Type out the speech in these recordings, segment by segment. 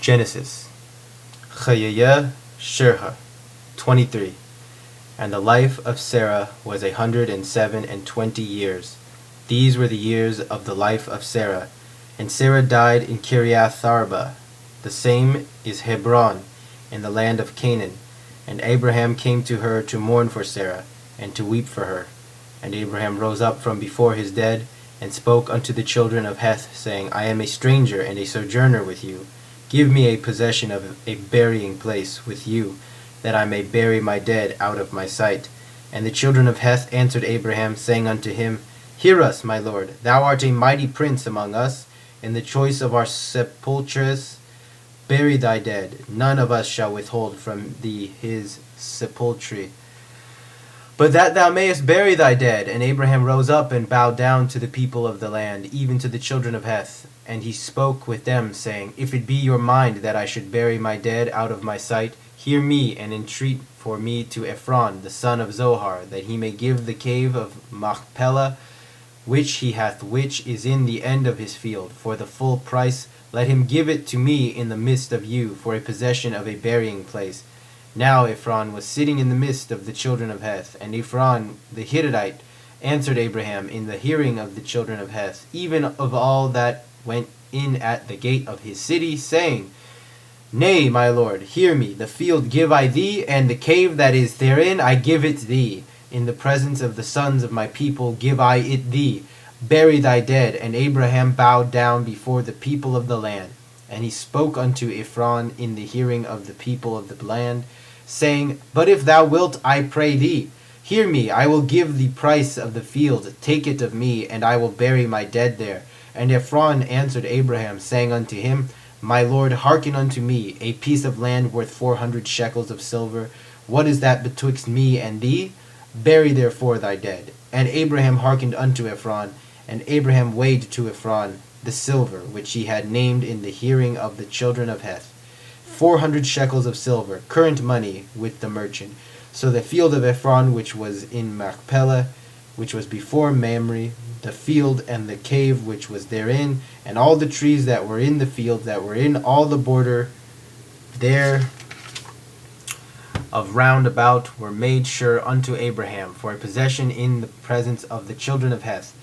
Genesis. Chayayah Shirha, 23. And the life of Sarah was 107 years. These were the years of the life of Sarah. And Sarah died in Kiriath Arba. The same is Hebron, in the land of Canaan. And Abraham came to her to mourn for Sarah, and to weep for her. And Abraham rose up from before his dead, and spoke unto the children of Heth, saying, I am a stranger and a sojourner with you. Give me a possession of a burying place with you, that I may bury my dead out of my sight. And the children of Heth answered Abraham, saying unto him, Hear us, my lord, thou art a mighty prince among us. In the choice of our sepulchres, bury thy dead. None of us shall withhold from thee his sepulchre, but that thou mayest bury thy dead. And Abraham rose up and bowed down to the people of the land, even to the children of Heth. And he spoke with them, saying, If it be your mind that I should bury my dead out of my sight, hear me, and entreat for me to Ephron the son of Zohar, that he may give the cave of Machpelah, which he hath, which is in the end of his field, for the full price. Let him give it to me in the midst of you, for a possession of a burying place. Now Ephron was sitting in the midst of the children of Heth, and Ephron the Hittite answered Abraham in the hearing of the children of Heth, even of all that went in at the gate of his city, saying, Nay, my lord, hear me. The field give I thee, and the cave that is therein I give it thee. In the presence of the sons of my people give I it thee. Bury thy dead. And Abraham bowed down before the people of the land. And he spoke unto Ephron in the hearing of the people of the land, saying, But if thou wilt, I pray thee, hear me. I will give the price of the field. Take it of me, and I will bury my dead there. And Ephron answered Abraham, saying unto him, My lord, hearken unto me. A piece of land worth 400 shekels of silver. What is that betwixt me and thee? Bury therefore thy dead. And Abraham hearkened unto Ephron, and Abraham weighed to Ephron the silver, which he had named in the hearing of the children of Heth, 400 shekels of silver, current money, with the merchant. So the field of Ephron, which was in Machpelah, which was before Mamre, the field and the cave which was therein, and all the trees that were in the field, that were in all the border there of round about, were made sure unto Abraham for a possession in the presence of the children of Heth,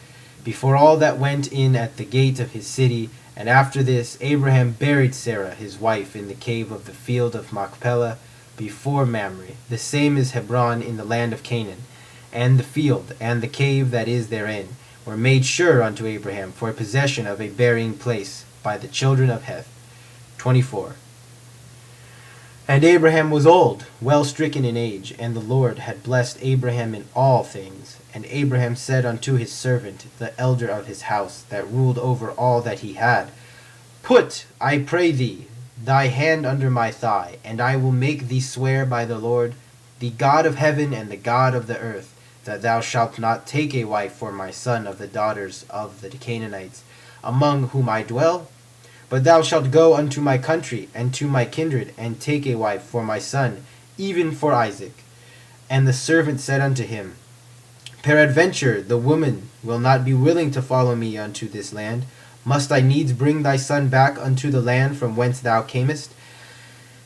before all that went in at the gate of his city. And after this Abraham buried Sarah his wife in the cave of the field of Machpelah before Mamre. The same is Hebron in the land of Canaan. And the field and the cave that is therein were made sure unto Abraham for a possession of a burying place by the children of Heth. 24. And Abraham was old, well stricken in age, and the Lord had blessed Abraham in all things. And Abraham said unto his servant, the elder of his house, that ruled over all that he had, Put, I pray thee, thy hand under my thigh, and I will make thee swear by the Lord, the God of heaven and the God of the earth, that thou shalt not take a wife for my son of the daughters of the Canaanites, among whom I dwell, but thou shalt go unto my country and to my kindred, and take a wife for my son, even for Isaac. And the servant said unto him, Peradventure the woman will not be willing to follow me unto this land. Must I needs bring thy son back unto the land from whence thou camest?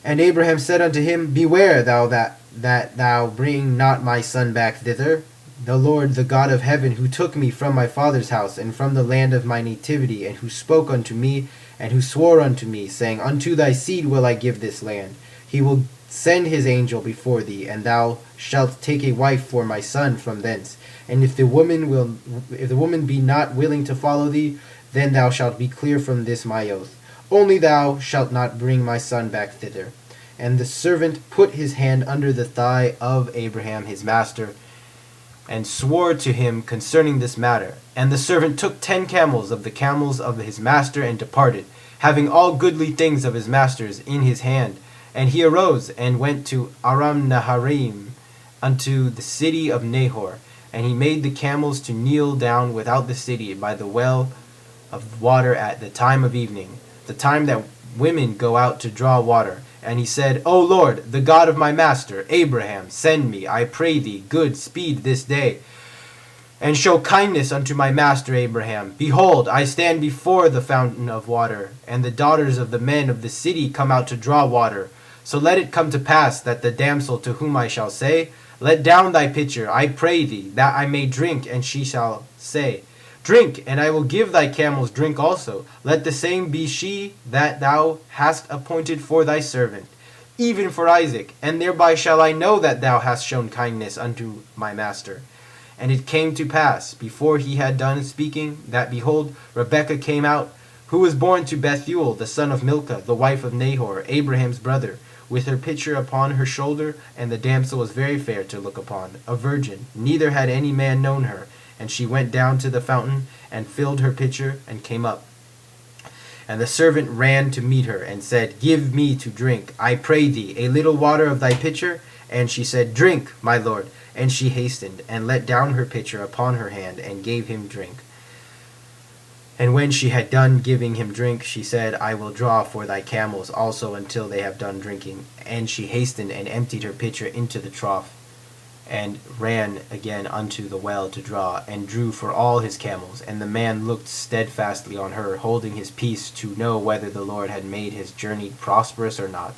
And Abraham said unto him, Beware thou that thou bring not my son back thither. The Lord, the God of heaven, who took me from my father's house and from the land of my nativity, and who spoke unto me, and who swore unto me, saying, Unto thy seed will I give this land. He will send his angel before thee, and thou shalt take a wife for my son from thence. And if the woman be not willing to follow thee, then thou shalt be clear from this my oath. Only thou shalt not bring my son back thither. And the servant put his hand under the thigh of Abraham his master, and swore to him concerning this matter. And the servant took 10 camels of the camels of his master, and departed, having all goodly things of his master's in his hand. And he arose, and went to Aram Naharaim, unto the city of Nahor. And he made the camels to kneel down without the city by the well of water at the time of evening, the time that women go out to draw water. And he said, O Lord, the God of my master Abraham, send me, I pray thee, good speed this day. and show kindness unto my master Abraham. Behold, I stand before the fountain of water, and the daughters of the men of the city come out to draw water. So let it come to pass that the damsel to whom I shall say, Let down thy pitcher, I pray thee, that I may drink, and she shall say, Drink, and I will give thy camels drink also. Let the same be she that thou hast appointed for thy servant, even for Isaac, and thereby shall I know that thou hast shown kindness unto my master. And it came to pass, before he had done speaking, that, behold, Rebekah came out, who was born to Bethuel, the son of Milcah, the wife of Nahor, Abraham's brother, with her pitcher upon her shoulder, and the damsel was very fair to look upon, a virgin, neither had any man known her. And she went down to the fountain, and filled her pitcher, and came up. And the servant ran to meet her, and said, Give me to drink, I pray thee, a little water of thy pitcher. And she said, Drink, my lord. And she hastened, and let down her pitcher upon her hand, and gave him drink. And when she had done giving him drink, she said, I will draw for thy camels also until they have done drinking. And she hastened, and emptied her pitcher into the trough, and ran again unto the well to draw, and drew for all his camels. And the man looked steadfastly on her, holding his peace, to know whether the Lord had made his journey prosperous or not.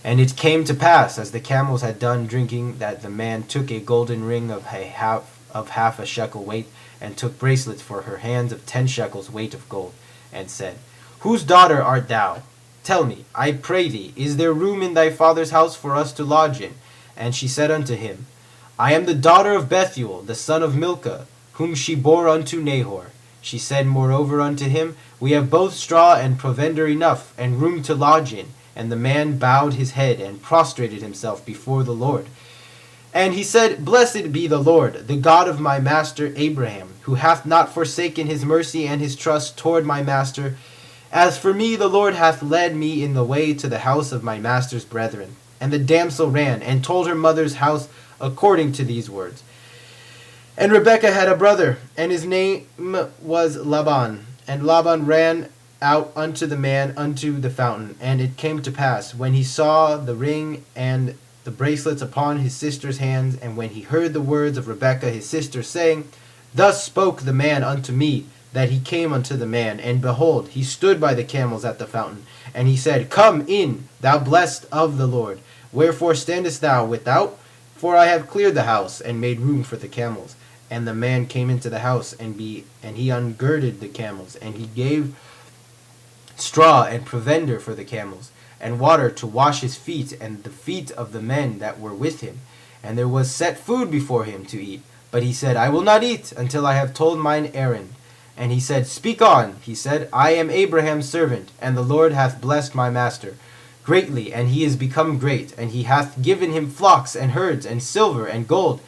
And it came to pass, as the camels had done drinking, that the man took a golden ring of half a shekel weight, and took bracelets for her hands of 10 shekels weight of gold, and said, Whose daughter art thou? Tell me, I pray thee, is there room in thy father's house for us to lodge in? And she said unto him, I am the daughter of Bethuel, the son of Milcah, whom she bore unto Nahor. She said moreover unto him, We have both straw and provender enough, and room to lodge in. And the man bowed his head, and prostrated himself before the Lord. And he said, Blessed be the Lord, the God of my master Abraham, who hath not forsaken his mercy and his trust toward my master. As for me, the Lord hath led me in the way to the house of my master's brethren. And the damsel ran, and told her mother's house according to these words. And Rebekah had a brother, and his name was Laban. And Laban ran out unto the man unto the fountain. And it came to pass, when he saw the ring and the bracelets upon his sister's hands, and when he heard the words of Rebekah his sister, saying, Thus spoke the man unto me, that he came unto the man. And behold, he stood by the camels at the fountain. And he said, Come in, thou blessed of the Lord. Wherefore standest thou without? For I have cleared the house, and made room for the camels. And the man came into the house, and he ungirded the camels, and he gave straw and provender for the camels, and water to wash his feet, and the feet of the men that were with him. And there was set food before him to eat. But he said, I will not eat until I have told mine errand. And he said, Speak on. He said, I am Abraham's servant, and the Lord hath blessed my master greatly, and he is become great, and he hath given him flocks and herds, and silver and gold,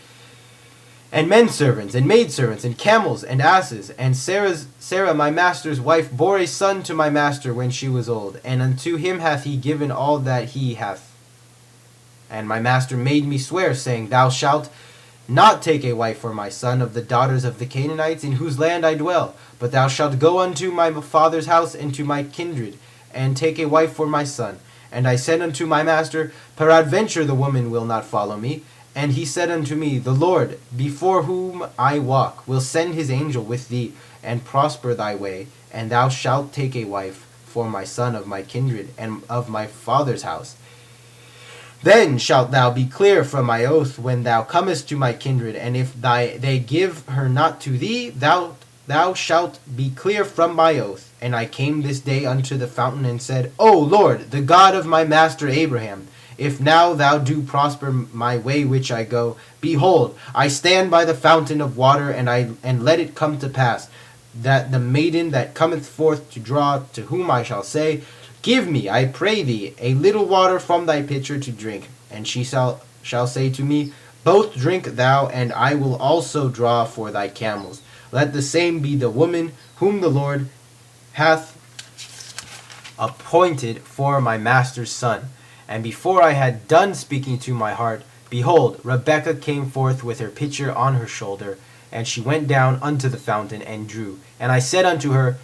and men servants, and maidservants, and camels, and asses. And Sarah my master's wife bore a son to my master when she was old, and unto him hath he given all that he hath. And my master made me swear, saying, Thou shalt not take a wife for my son of the daughters of the Canaanites, in whose land I dwell, but thou shalt go unto my father's house and to my kindred, and take a wife for my son. And I said unto my master, Peradventure the woman will not follow me. And he said unto me, The Lord, before whom I walk, will send his angel with thee, and prosper thy way, and thou shalt take a wife for my son of my kindred, and of my father's house. Then shalt thou be clear from my oath when thou comest to my kindred, and if they give her not to thee, thou shalt be clear from my oath. And I came this day unto the fountain, and said, O Lord, the God of my master Abraham, if now thou do prosper my way which I go, behold, I stand by the fountain of water, and let it come to pass, that the maiden that cometh forth to draw, to whom I shall say, Give me, I pray thee, a little water from thy pitcher to drink. And she shall say to me, Both drink thou, and I will also draw for thy camels. Let the same be the woman whom the Lord hath appointed for my master's son. And before I had done speaking to my heart, behold, Rebekah came forth with her pitcher on her shoulder, and she went down unto the fountain and drew. And I said unto her,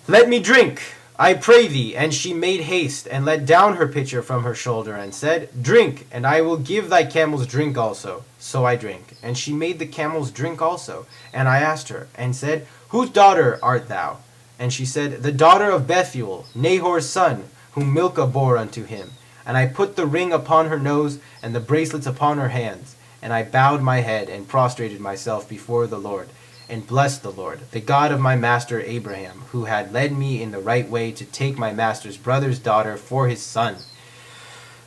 Let me drink. I pray thee. And she made haste, and let down her pitcher from her shoulder, and said, Drink, and I will give thy camels drink also. So I drank. And she made the camels drink also. And I asked her, and said, Whose daughter art thou? And she said, The daughter of Bethuel, Nahor's son, whom Milcah bore unto him. And I put the ring upon her nose, and the bracelets upon her hands. And I bowed my head, and prostrated myself before the Lord, and blessed the Lord, the God of my master Abraham, who had led me in the right way to take my master's brother's daughter for his son.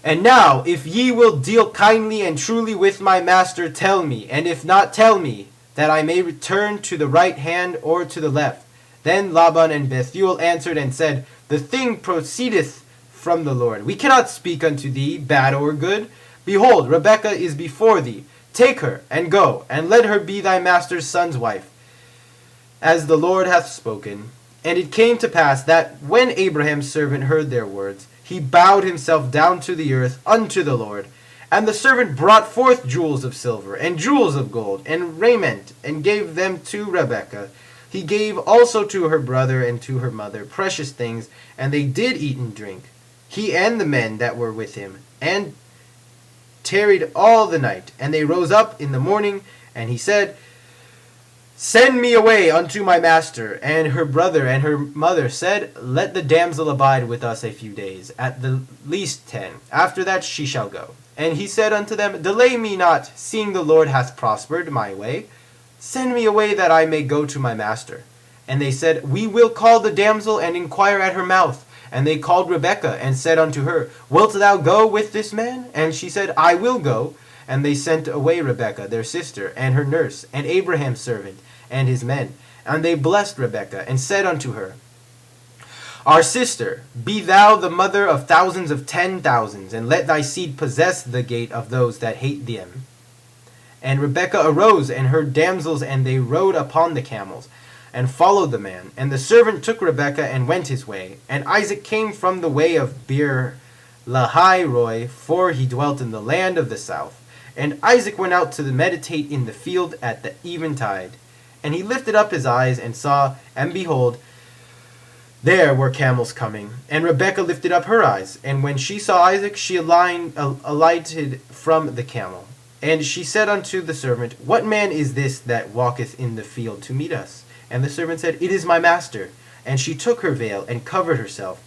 And now, if ye will deal kindly and truly with my master, tell me, and if not, tell me, that I may return to the right hand or to the left. Then Laban and Bethuel answered and said, The thing proceedeth from the Lord. We cannot speak unto thee, bad or good. Behold, Rebekah is before thee. Take her, and go, and let her be thy master's son's wife, as the Lord hath spoken. And it came to pass that, when Abraham's servant heard their words, he bowed himself down to the earth unto the Lord. And the servant brought forth jewels of silver, and jewels of gold, and raiment, and gave them to Rebekah. He gave also to her brother and to her mother precious things, and they did eat and drink, he and the men that were with him, and tarried all the night. And they rose up in the morning, and he said, Send me away unto my master. And her brother and her mother said, Let the damsel abide with us a few days, at the least 10. After that she shall go. And he said unto them, Delay me not, seeing the Lord hath prospered my way. Send me away that I may go to my master. And they said, We will call the damsel and inquire at her mouth. And they called Rebekah, and said unto her, Wilt thou go with this man? And she said, I will go. And they sent away Rebekah their sister, and her nurse, and Abraham's servant, and his men. And they blessed Rebekah, and said unto her, Our sister, be thou the mother of thousands of 10,000s, and let thy seed possess the gate of those that hate them. And Rebekah arose, and her damsels, and they rode upon the camels, and followed the man. And the servant took Rebekah, and went his way. And Isaac came from the way of Beer Lahai Roi, for he dwelt in the land of the south. And Isaac went out to meditate in the field at the eventide. And he lifted up his eyes, and saw, and behold, there were camels coming. And Rebekah lifted up her eyes, and when she saw Isaac, she alighted from the camel. And she said unto the servant, What man is this that walketh in the field to meet us? And the servant said, It is my master. And she took her veil, and covered herself.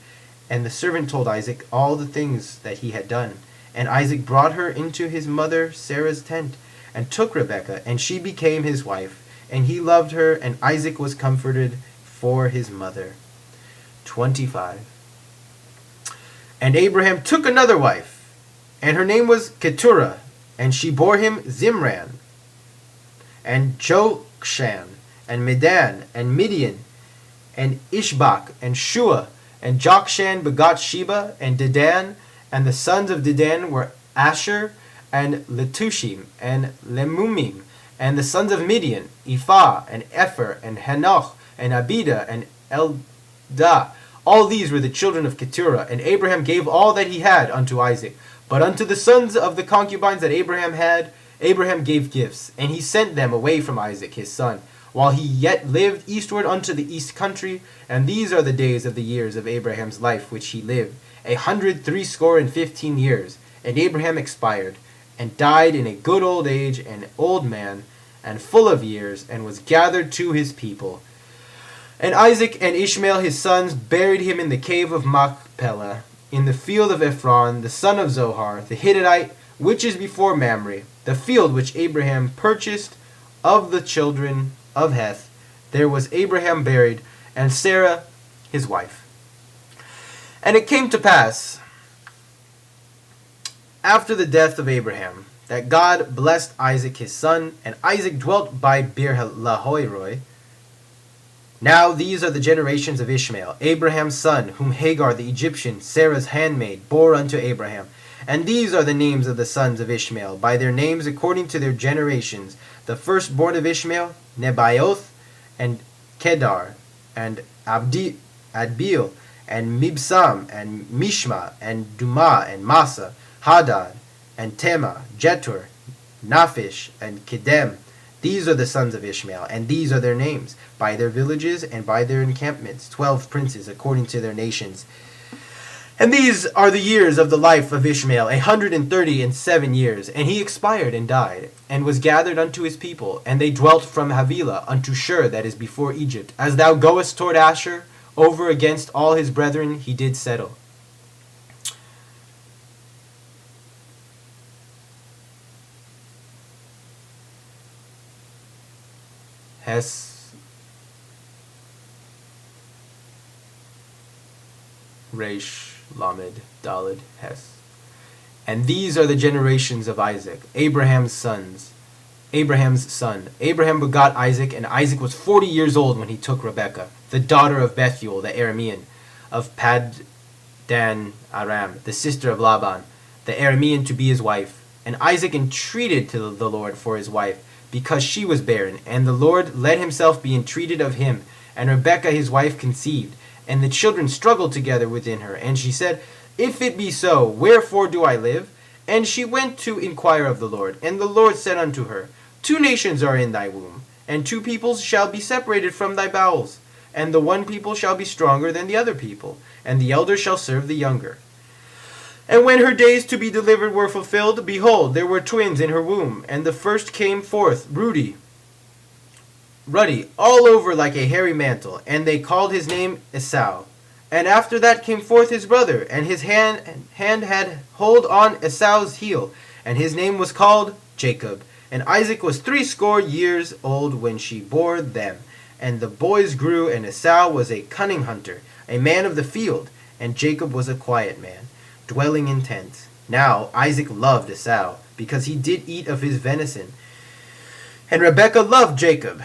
And the servant told Isaac all the things that he had done. And Isaac brought her into his mother Sarah's tent, and took Rebekah, and she became his wife. And he loved her, and Isaac was comforted for his mother. 25. And Abraham took another wife, and her name was Keturah, and she bore him Zimran, and Jokshan, and Medan, and Midian, and Ishbak, and Shua, and Jokshan begot Sheba, and Dedan, and the sons of Dedan were Asher, and Letushim, and Lemumim, and the sons of Midian, Ephah, and Epher, and Hanoch, and Abida, and Eldah. All these were the children of Keturah, and Abraham gave all that he had unto Isaac. But unto the sons of the concubines that Abraham had, Abraham gave gifts, and he sent them away from Isaac his son, while he yet lived eastward unto the east country. And these are the days of the years of Abraham's life which he lived, 160 years. And Abraham expired, and died in a good old age, an old man, and full of years, and was gathered to his people. And Isaac and Ishmael his sons buried him in the cave of Machpelah, in the field of Ephron, the son of Zohar, the Hittite, which is before Mamre, the field which Abraham purchased of the children of Heth. There was Abraham buried, and Sarah his wife. And it came to pass, after the death of Abraham, that God blessed Isaac his son, and Isaac dwelt by Beer-lahai-roi. Now these are the generations of Ishmael, Abraham's son, whom Hagar the Egyptian, Sarah's handmaid, bore unto Abraham. And these are the names of the sons of Ishmael, by their names according to their generations. The firstborn of Ishmael, Nebaioth, and Kedar, and Adbeel, and Mibsam, and Mishma, and Dumah, and Massa, Hadad, and Tema, Jetur, Naphish, and Kedem, These are the sons of Ishmael, and these are their names, by their villages and by their encampments, 12 princes according to their nations. And these are the years of the life of Ishmael, 137 years. And he expired and died, and was gathered unto his people. And they dwelt from Havilah unto Shur, that is before Egypt. As thou goest toward Asher, over against all his brethren he did settle. Hes Resh Lamed Daled Hes. And these are the generations of Isaac, Abraham's son. Abraham begot Isaac, and Isaac was 40 years old when he took Rebekah, the daughter of Bethuel the Aramean, of Paddan Aram, the sister of Laban, the Aramean, to be his wife. And Isaac entreated to the Lord for his wife, because she was barren, and the Lord let himself be entreated of him. And Rebekah his wife conceived, and the children struggled together within her. And she said, If it be so, wherefore do I live? And she went to inquire of the Lord. And the Lord said unto her, 2 nations are in thy womb, and 2 peoples shall be separated from thy bowels. And the one people shall be stronger than the other people, and the elder shall serve the younger. And when her days to be delivered were fulfilled, behold, there were twins in her womb. And the first came forth, ruddy, all over like a hairy mantle, and they called his name Esau. And after that came forth his brother, and his hand had hold on Esau's heel, and his name was called Jacob. And Isaac was 80 years old when she bore them. And the boys grew, and Esau was a cunning hunter, a man of the field, and Jacob was a quiet man, dwelling in tents. Now Isaac loved Esau, because he did eat of his venison. And Rebekah loved Jacob.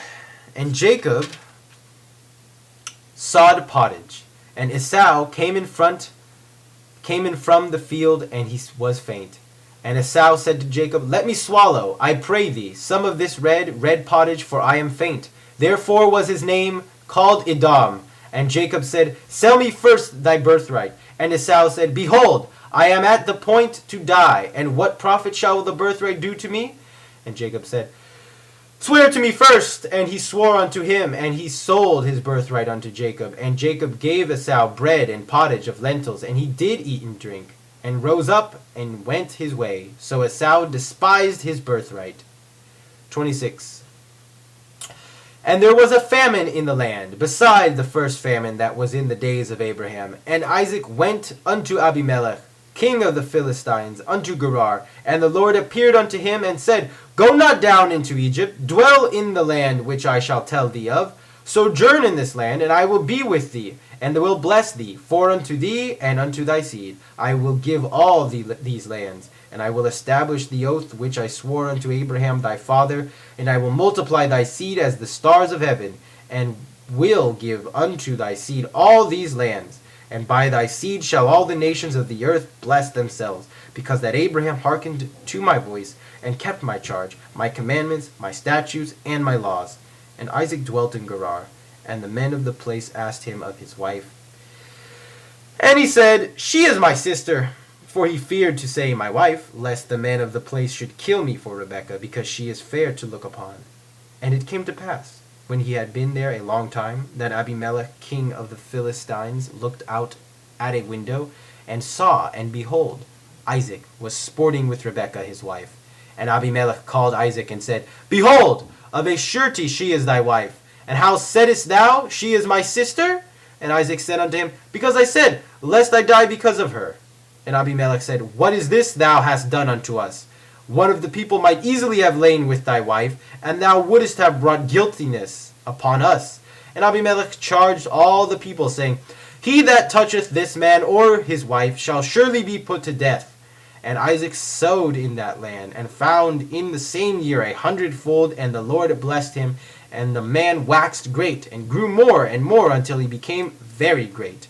And Jacob sawed pottage. And Esau came in from the field, and he was faint. And Esau said to Jacob, Let me swallow, I pray thee, some of this red pottage, for I am faint. Therefore was his name called Edom. And Jacob said, Sell me first thy birthright. And Esau said, Behold, I am at the point to die, and what profit shall the birthright do to me? And Jacob said, Swear to me first. And he swore unto him, and he sold his birthright unto Jacob. And Jacob gave Esau bread and pottage of lentils, and he did eat and drink, and rose up and went his way. So Esau despised his birthright. 26. And there was a famine in the land, beside the first famine that was in the days of Abraham. And Isaac went unto Abimelech, king of the Philistines, unto Gerar. And the Lord appeared unto him, and said, Go not down into Egypt, dwell in the land which I shall tell thee of. Sojourn in this land, and I will be with thee, and will bless thee. For unto thee and unto thy seed I will give all these lands. And I will establish the oath which I swore unto Abraham thy father, and I will multiply thy seed as the stars of heaven, and will give unto thy seed all these lands. And by thy seed shall all the nations of the earth bless themselves, because that Abraham hearkened to my voice, and kept my charge, my commandments, my statutes, and my laws. And Isaac dwelt in Gerar, and the men of the place asked him of his wife. And he said, She is my sister. For he feared to say my wife, lest the men of the place should kill me for Rebekah, because she is fair to look upon. And it came to pass, when he had been there a long time, that Abimelech king of the Philistines looked out at a window, and saw, and behold, Isaac was sporting with Rebekah his wife. And Abimelech called Isaac, and said, Behold, of a surety she is thy wife. And how saidst thou, She is my sister? And Isaac said unto him, Because I said, Lest I die because of her. And Abimelech said, What is this thou hast done unto us? One of the people might easily have lain with thy wife, and thou wouldest have brought guiltiness upon us. And Abimelech charged all the people, saying, He that toucheth this man or his wife shall surely be put to death. And Isaac sowed in that land, and found in the same year 100-fold, and the Lord blessed him. And the man waxed great, and grew more and more, until he became very great.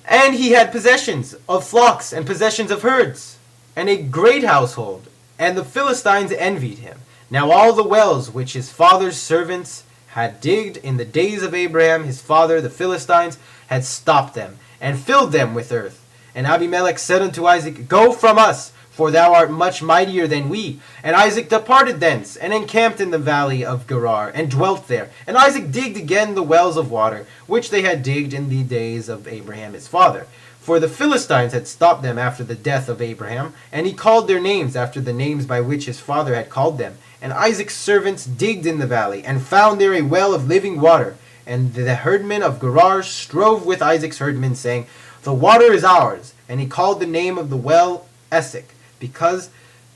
And he had possessions of flocks, and possessions of herds, and a great household. And the Philistines envied him. Now all the wells which his father's servants had digged in the days of Abraham his father, the Philistines, had stopped them, and filled them with earth. And Abimelech said unto Isaac, Go from us, for thou art much mightier than we. And Isaac departed thence, and encamped in the valley of Gerar, and dwelt there. And Isaac digged again the wells of water, which they had digged in the days of Abraham his father. For the Philistines had stopped them after the death of Abraham, and he called their names after the names by which his father had called them. And Isaac's servants digged in the valley, and found there a well of living water. And the herdmen of Gerar strove with Isaac's herdmen, saying, The water is ours. And he called the name of the well Esek, because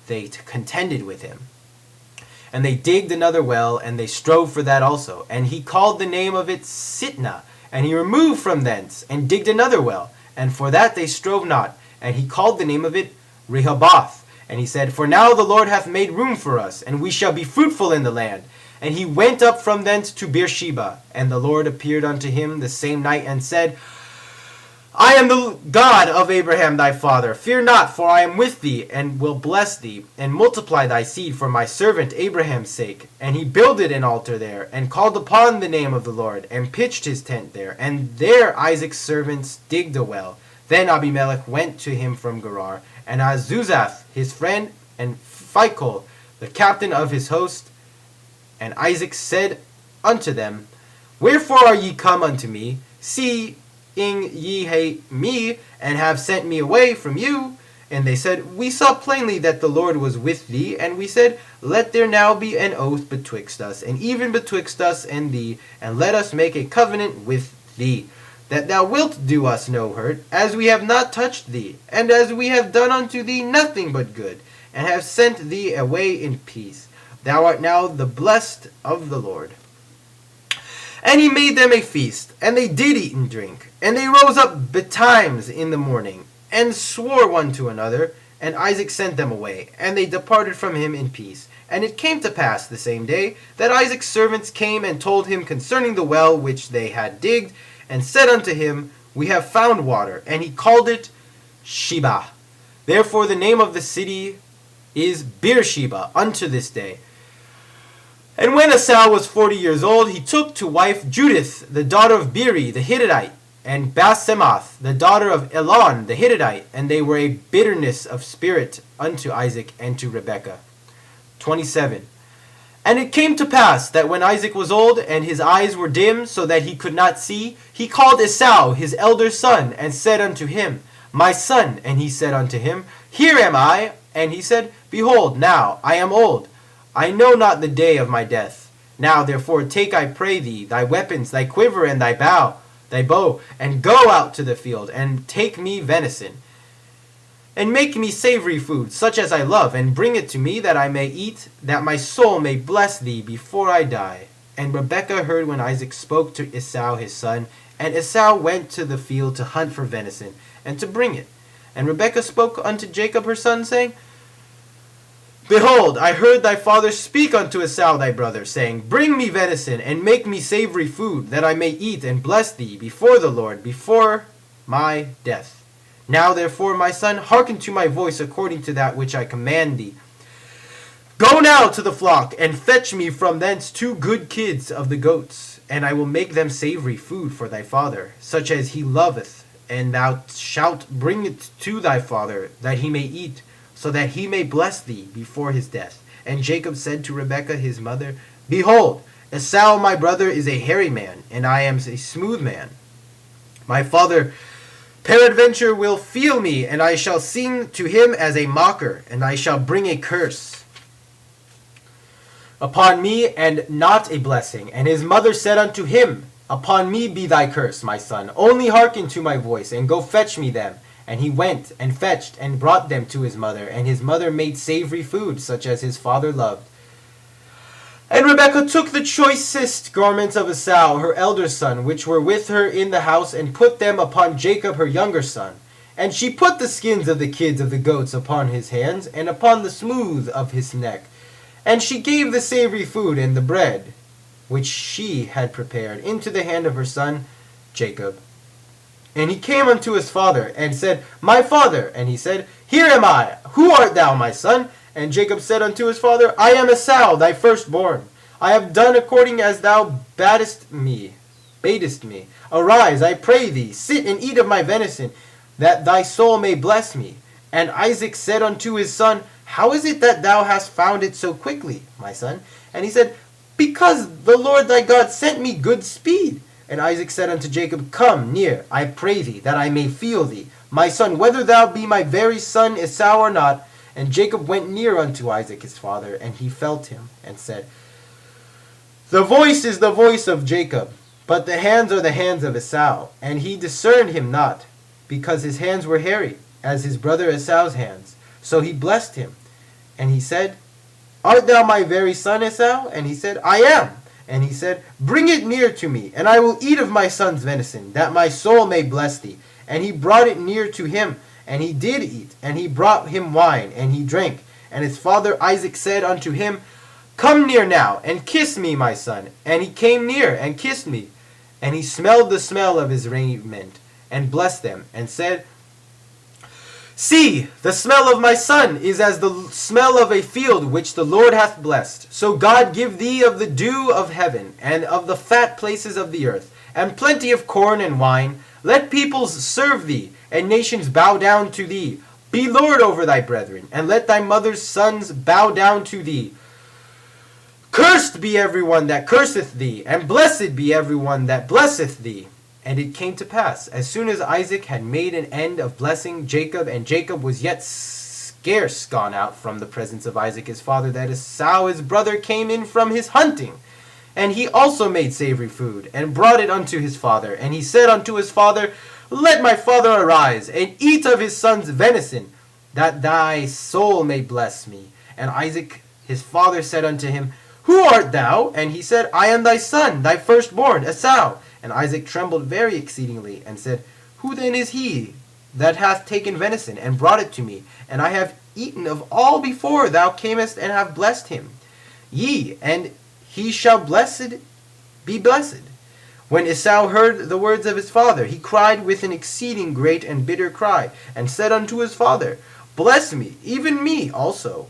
they contended with him. And they digged another well, and they strove for that also. And he called the name of it Sitnah. And he removed from thence, and digged another well. And for that they strove not. And he called the name of it Rehoboth. And he said, For now the Lord hath made room for us, and we shall be fruitful in the land. And he went up from thence to Beersheba. And the Lord appeared unto him the same night, and said, I am the God of Abraham thy father. Fear not, for I am with thee, and will bless thee, and multiply thy seed for my servant Abraham's sake. And he builded an altar there, and called upon the name of the Lord, and pitched his tent there. And there Isaac's servants digged a well. Then Abimelech went to him from Gerar, and Azuzath his friend, and Phicol the captain of his host. And Isaac said unto them, Wherefore are ye come unto me, seeing ye hate me, and have sent me away from you? And they said, We saw plainly that the Lord was with thee, and we said, Let there now be an oath betwixt us, and even betwixt us and thee, and let us make a covenant with thee, that thou wilt do us no hurt, as we have not touched thee, and as we have done unto thee nothing but good, and have sent thee away in peace. Thou art now the blessed of the Lord. And he made them a feast, and they did eat and drink. And they rose up betimes in the morning, and swore one to another. And Isaac sent them away, and they departed from him in peace. And it came to pass the same day, that Isaac's servants came and told him concerning the well which they had digged, and said unto him, We have found water. And he called it Sheba. Therefore the name of the city is Beersheba unto this day. And when Esau was 40 years old, he took to wife Judith, the daughter of Beeri the Hittite, and Basemath, the daughter of Elon the Hittite, and they were a bitterness of spirit unto Isaac and to Rebekah. 27. And it came to pass that when Isaac was old, and his eyes were dim, so that he could not see, he called Esau his elder son, and said unto him, My son. And he said unto him, Here am I. And he said, Behold, now I am old. I know not the day of my death. Now therefore take, I pray thee, thy weapons, thy quiver, and thy bow, and go out to the field, and take me venison, and make me savory food, such as I love, and bring it to me, that I may eat, that my soul may bless thee before I die. And Rebekah heard when Isaac spoke to Esau his son, and Esau went to the field to hunt for venison, and to bring it. And Rebekah spoke unto Jacob her son, saying, Behold, I heard thy father speak unto Esau thy brother, saying, Bring me venison, and make me savory food, that I may eat and bless thee before the Lord, before my death. Now therefore, my son, hearken to my voice according to that which I command thee. Go now to the flock, and fetch me from thence 2 good kids of the goats, and I will make them savory food for thy father, such as he loveth, and thou shalt bring it to thy father, that he may eat, so that he may bless thee before his death. And Jacob said to Rebekah his mother, Behold, Esau my brother is a hairy man, and I am a smooth man. My father peradventure will feel me, and I shall seem to him as a mocker, and I shall bring a curse upon me, and not a blessing. And his mother said unto him, Upon me be thy curse, my son. Only hearken to my voice, and go fetch me them. And he went, and fetched, and brought them to his mother. And his mother made savory food, such as his father loved. And Rebekah took the choicest garments of Esau, her elder son, which were with her in the house, and put them upon Jacob her younger son. And she put the skins of the kids of the goats upon his hands, and upon the smooth of his neck. And she gave the savory food and the bread, which she had prepared, into the hand of her son Jacob. And he came unto his father, and said, My father. And he said, Here am I. Who art thou, my son? And Jacob said unto his father, I am Esau, thy firstborn. I have done according as thou badest me. Arise, I pray thee, sit and eat of my venison, that thy soul may bless me. And Isaac said unto his son, How is it that thou hast found it so quickly, my son? And he said, Because the Lord thy God sent me good speed. And Isaac said unto Jacob, Come near, I pray thee, that I may feel thee, my son, whether thou be my very son Esau or not. And Jacob went near unto Isaac his father, and he felt him, and said, The voice is the voice of Jacob, but the hands are the hands of Esau. And he discerned him not, because his hands were hairy, as his brother Esau's hands. So he blessed him. And he said, Art thou my very son Esau? And he said, I am. And he said, Bring it near to me, and I will eat of my son's venison, that my soul may bless thee. And he brought it near to him, and he did eat. And he brought him wine, and he drank. And his father Isaac said unto him, Come near now, and kiss me, my son. And he came near, and kissed me. And he smelled the smell of his raiment, and blessed them, and said, See, the smell of my son is as the smell of a field which the Lord hath blessed. So God give thee of the dew of heaven, and of the fat places of the earth, and plenty of corn and wine. Let peoples serve thee, and nations bow down to thee. Be Lord over thy brethren, and let thy mother's sons bow down to thee. Cursed be everyone that curseth thee, and blessed be everyone that blesseth thee. And it came to pass, as soon as Isaac had made an end of blessing Jacob, and Jacob was yet scarce gone out from the presence of Isaac his father, that Esau his brother came in from his hunting. And he also made savory food, and brought it unto his father. And he said unto his father, Let my father arise, and eat of his son's venison, that thy soul may bless me. And Isaac his father said unto him, Who art thou? And he said, I am thy son, thy firstborn, Esau. And Isaac trembled very exceedingly, and said, Who then is he that hath taken venison, and brought it to me? And I have eaten of all before thou camest, and have blessed him. Yea, and he shall be blessed. When Esau heard the words of his father, he cried with an exceeding great and bitter cry, and said unto his father, Bless me, even me also,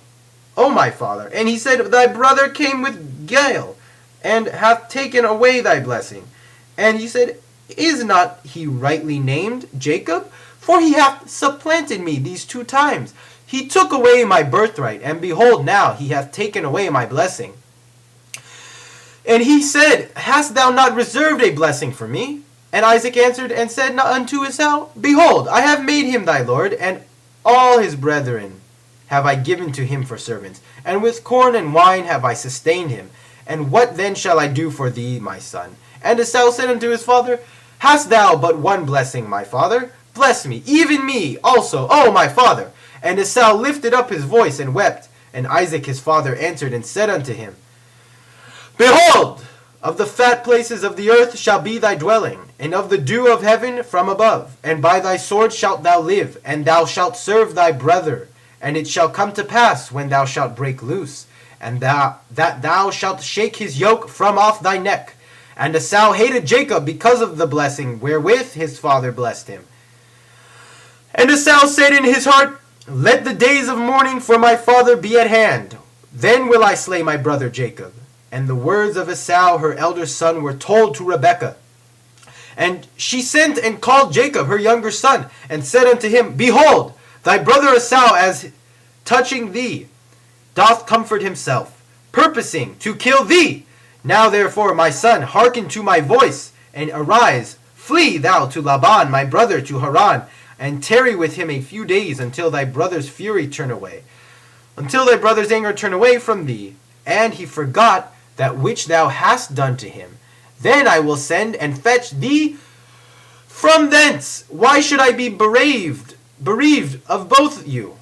O my father. And he said, Thy brother came with guile, and hath taken away thy blessing. And he said, Is not he rightly named Jacob? For he hath supplanted me these 2 times. He took away my birthright, and behold, now he hath taken away my blessing. And he said, Hast thou not reserved a blessing for me? And Isaac answered and said unto Esau, Behold, I have made him thy lord, and all his brethren have I given to him for servants, and with corn and wine have I sustained him. And what then shall I do for thee, my son? And Esau said unto his father, Hast thou but one blessing, my father? Bless me, even me also, O my father. And Esau lifted up his voice and wept. And Isaac his father answered and said unto him, Behold, of the fat places of the earth shall be thy dwelling, and of the dew of heaven from above. And by thy sword shalt thou live, and thou shalt serve thy brother. And it shall come to pass, when thou shalt break loose, and that thou shalt shake his yoke from off thy neck. And Esau hated Jacob because of the blessing wherewith his father blessed him. And Esau said in his heart, Let the days of mourning for my father be at hand. Then will I slay my brother Jacob. And the words of Esau her elder son were told to Rebekah. And she sent and called Jacob her younger son, and said unto him, Behold, thy brother Esau, as touching thee, doth comfort himself, purposing to kill thee. Now therefore, my son, hearken to my voice, and arise, flee thou to Laban my brother to Haran, and tarry with him a few days, until thy brother's fury turn away, until thy brother's anger turn away from thee, and he forgot that which thou hast done to him. Then I will send and fetch thee from thence. Why should I be bereaved of you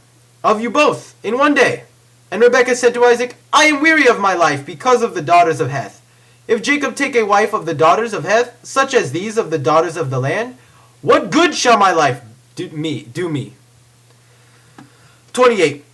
both in one day? And Rebekah said to Isaac, I am weary of my life because of the daughters of Heth. If Jacob take a wife of the daughters of Heth, such as these of the daughters of the land, what good shall my life do me? 28.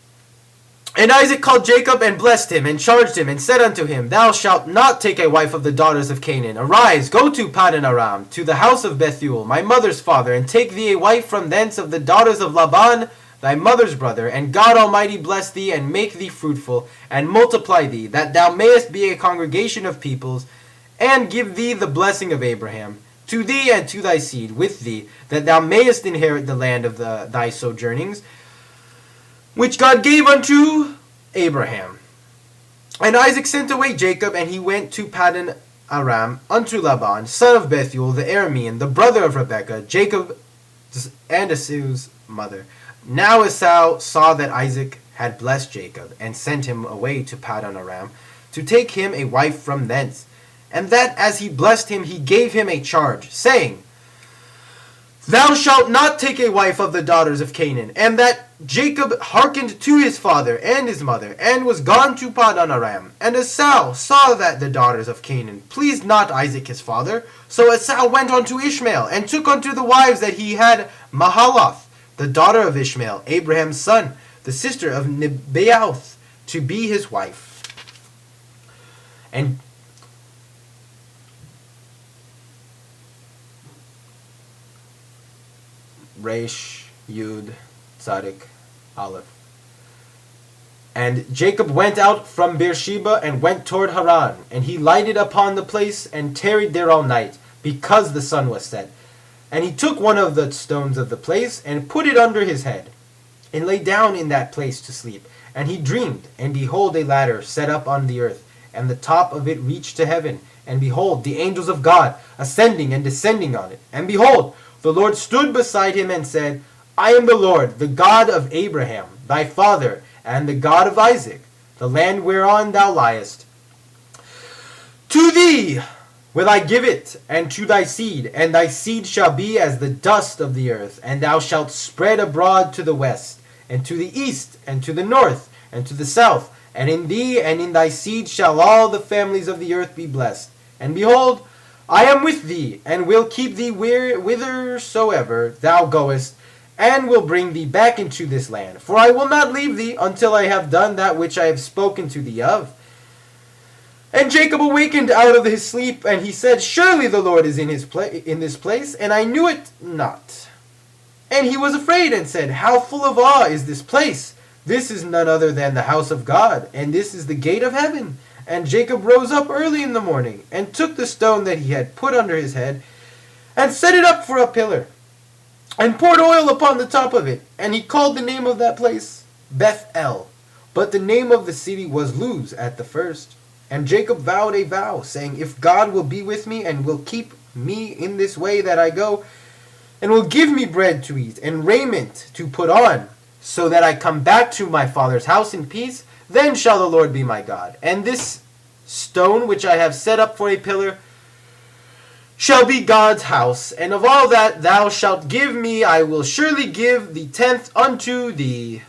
And Isaac called Jacob and blessed him, and charged him, and said unto him, Thou shalt not take a wife of the daughters of Canaan. Arise, go to Paddan Aram, to the house of Bethuel, my mother's father, and take thee a wife from thence of the daughters of Laban, thy mother's brother. And God Almighty bless thee, and make thee fruitful, and multiply thee, that thou mayest be a congregation of peoples, and give thee the blessing of Abraham, to thee and to thy seed with thee, that thou mayest inherit the land of thy sojournings. which God gave unto Abraham. And Isaac sent away Jacob, and he went to Paddan Aram unto Laban, son of Bethuel the Aramean, the brother of Rebekah, Jacob and Esau's mother. Now Esau saw that Isaac had blessed Jacob, and sent him away to Paddan Aram, to take him a wife from thence. And that as he blessed him, he gave him a charge, saying, Thou shalt not take a wife of the daughters of Canaan. And that Jacob hearkened to his father and his mother, and was gone to Paddan Aram. And Esau saw that the daughters of Canaan pleased not Isaac his father. So Esau went unto Ishmael, and took unto the wives that he had Mahalath, the daughter of Ishmael, Abraham's son, the sister of Nebaioth, to be his wife. And Resh, Yud, Tzadik, Aleph. And Jacob went out from Beersheba and went toward Haran, and he lighted upon the place and tarried there all night, because the sun was set. And he took one of the stones of the place and put it under his head, and lay down in that place to sleep. And he dreamed, and behold, a ladder set up on the earth, and the top of it reached to heaven. And behold, the angels of God ascending and descending on it. And behold, the Lord stood beside him and said, I am the Lord, the God of Abraham, thy father, and the God of Isaac, the land whereon thou liest. To thee will I give it, and to thy seed, and thy seed shall be as the dust of the earth, and thou shalt spread abroad to the west, and to the east, and to the north, and to the south, and in thee and in thy seed shall all the families of the earth be blessed. And behold, I am with thee, and will keep thee whithersoever thou goest, and will bring thee back into this land. For I will not leave thee until I have done that which I have spoken to thee of. And Jacob awakened out of his sleep, and he said, Surely the Lord is in this place, and I knew it not. And he was afraid, and said, How full of awe is this place! This is none other than the house of God, and this is the gate of heaven. And Jacob rose up early in the morning, and took the stone that he had put under his head, and set it up for a pillar, and poured oil upon the top of it. And he called the name of that place Bethuel. But the name of the city was Luz at the first. And Jacob vowed a vow, saying, If God will be with me, and will keep me in this way that I go, and will give me bread to eat, and raiment to put on, so that I come back to my father's house in peace, then shall the Lord be my God. And this stone which I have set up for a pillar shall be God's house. And of all that thou shalt give me, I will surely give the tenth unto thee.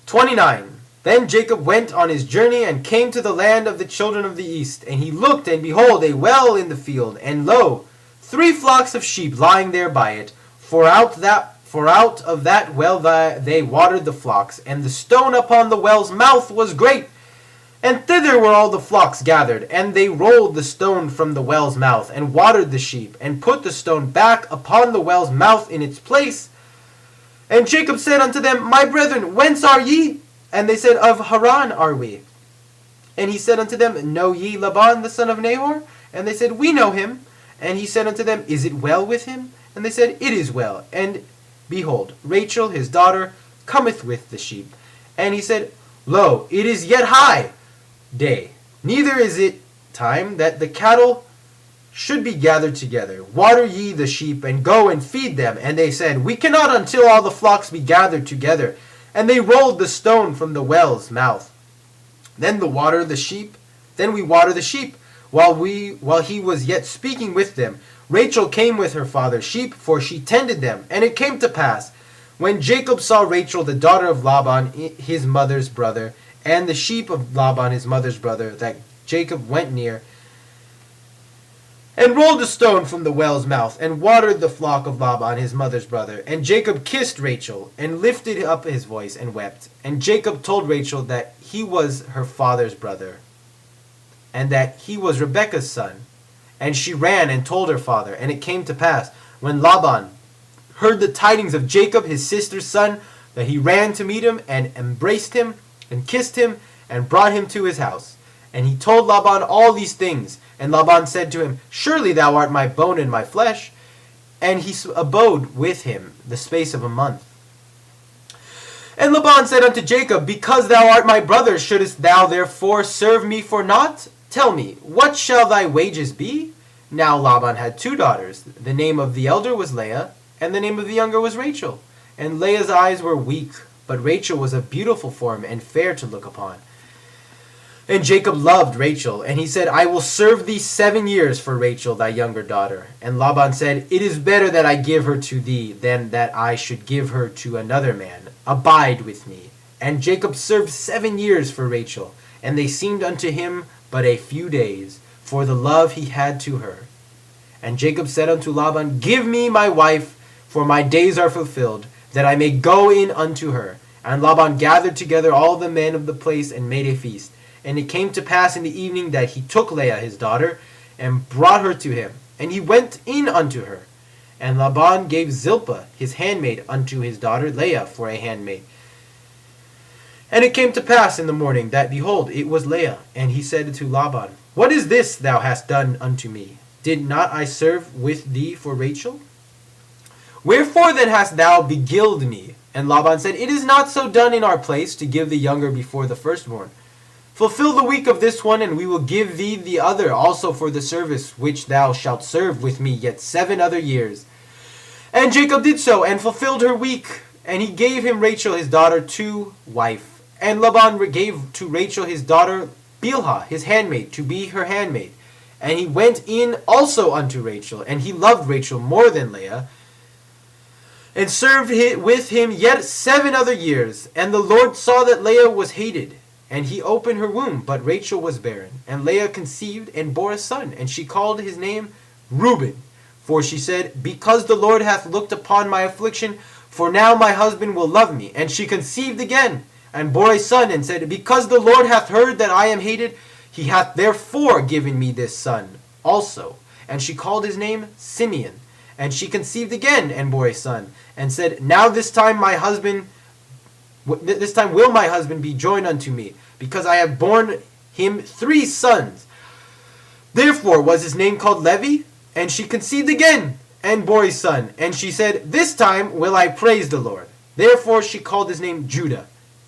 29. Then Jacob went on his journey, and came to the land of the children of the east. And he looked, and behold, a well in the field, and lo, 3 flocks of sheep lying there by it. For out of that well they watered the flocks, and the stone upon the well's mouth was great. And thither were all the flocks gathered, and they rolled the stone from the well's mouth, and watered the sheep, and put the stone back upon the well's mouth in its place. And Jacob said unto them, My brethren, whence are ye? And they said, Of Haran are we. And he said unto them, Know ye Laban the son of Nahor? And they said, We know him. And he said unto them, Is it well with him? And they said, It is well. And behold, Rachel his daughter cometh with the sheep. And he said, Lo, it is yet high day, neither is it time that the cattle should be gathered together. Water ye the sheep, and go and feed them. And they said, We cannot until all the flocks be gathered together. And they rolled the stone from the well's mouth. Then we water the sheep, while he was yet speaking with them. Rachel came with her father's sheep, for she tended them. And it came to pass, when Jacob saw Rachel the daughter of Laban his mother's brother, and the sheep of Laban his mother's brother, that Jacob went near, and rolled a stone from the well's mouth, and watered the flock of Laban his mother's brother. And Jacob kissed Rachel, and lifted up his voice, and wept. And Jacob told Rachel that he was her father's brother, and that he was Rebekah's son. And she ran and told her father. And it came to pass, when Laban heard the tidings of Jacob his sister's son, that he ran to meet him, and embraced him, and kissed him, and brought him to his house. And he told Laban all these things. And Laban said to him, Surely thou art my bone and my flesh. And he abode with him the space of a month. And Laban said unto Jacob, Because thou art my brother, shouldest thou therefore serve me for naught? Tell me, what shall thy wages be? Now Laban had 2 daughters. The name of the elder was Leah, and the name of the younger was Rachel. And Leah's eyes were weak, but Rachel was of beautiful form and fair to look upon. And Jacob loved Rachel, and he said, I will serve thee 7 years for Rachel, thy younger daughter. And Laban said, It is better that I give her to thee than that I should give her to another man. Abide with me. And Jacob served 7 years for Rachel, and they seemed unto him but a few days, for the love he had to her. And Jacob said unto Laban, Give me my wife, for my days are fulfilled, that I may go in unto her. And Laban gathered together all the men of the place and made a feast. And it came to pass in the evening that he took Leah his daughter, and brought her to him. And he went in unto her. And Laban gave Zilpah his handmaid unto his daughter Leah for a handmaid. And it came to pass in the morning that, behold, it was Leah. And he said to Laban, What is this thou hast done unto me? Did not I serve with thee for Rachel? Wherefore then hast thou beguiled me? And Laban said, It is not so done in our place to give the younger before the firstborn. Fulfill the week of this one, and we will give thee the other also for the service which thou shalt serve with me yet 7 other years. And Jacob did so, and fulfilled her week. And he gave him Rachel his daughter to wife. And Laban gave to Rachel his daughter Bilhah his handmaid to be her handmaid. And he went in also unto Rachel, and he loved Rachel more than Leah, and served with him yet 7 other years. And the Lord saw that Leah was hated, and he opened her womb, but Rachel was barren. And Leah conceived and bore a son, and she called his name Reuben. For she said, Because the Lord hath looked upon my affliction, for now my husband will love me. And she conceived again, and bore a son, and said, Because the Lord hath heard that I am hated, he hath therefore given me this son also. And she called his name Simeon. And she conceived again, and bore a son, and said, Now this time will my husband be joined unto me, because I have borne him 3 sons. Therefore was his name called Levi. And she conceived again, and bore a son. And she said, This time will I praise the Lord. Therefore she called his name Judah.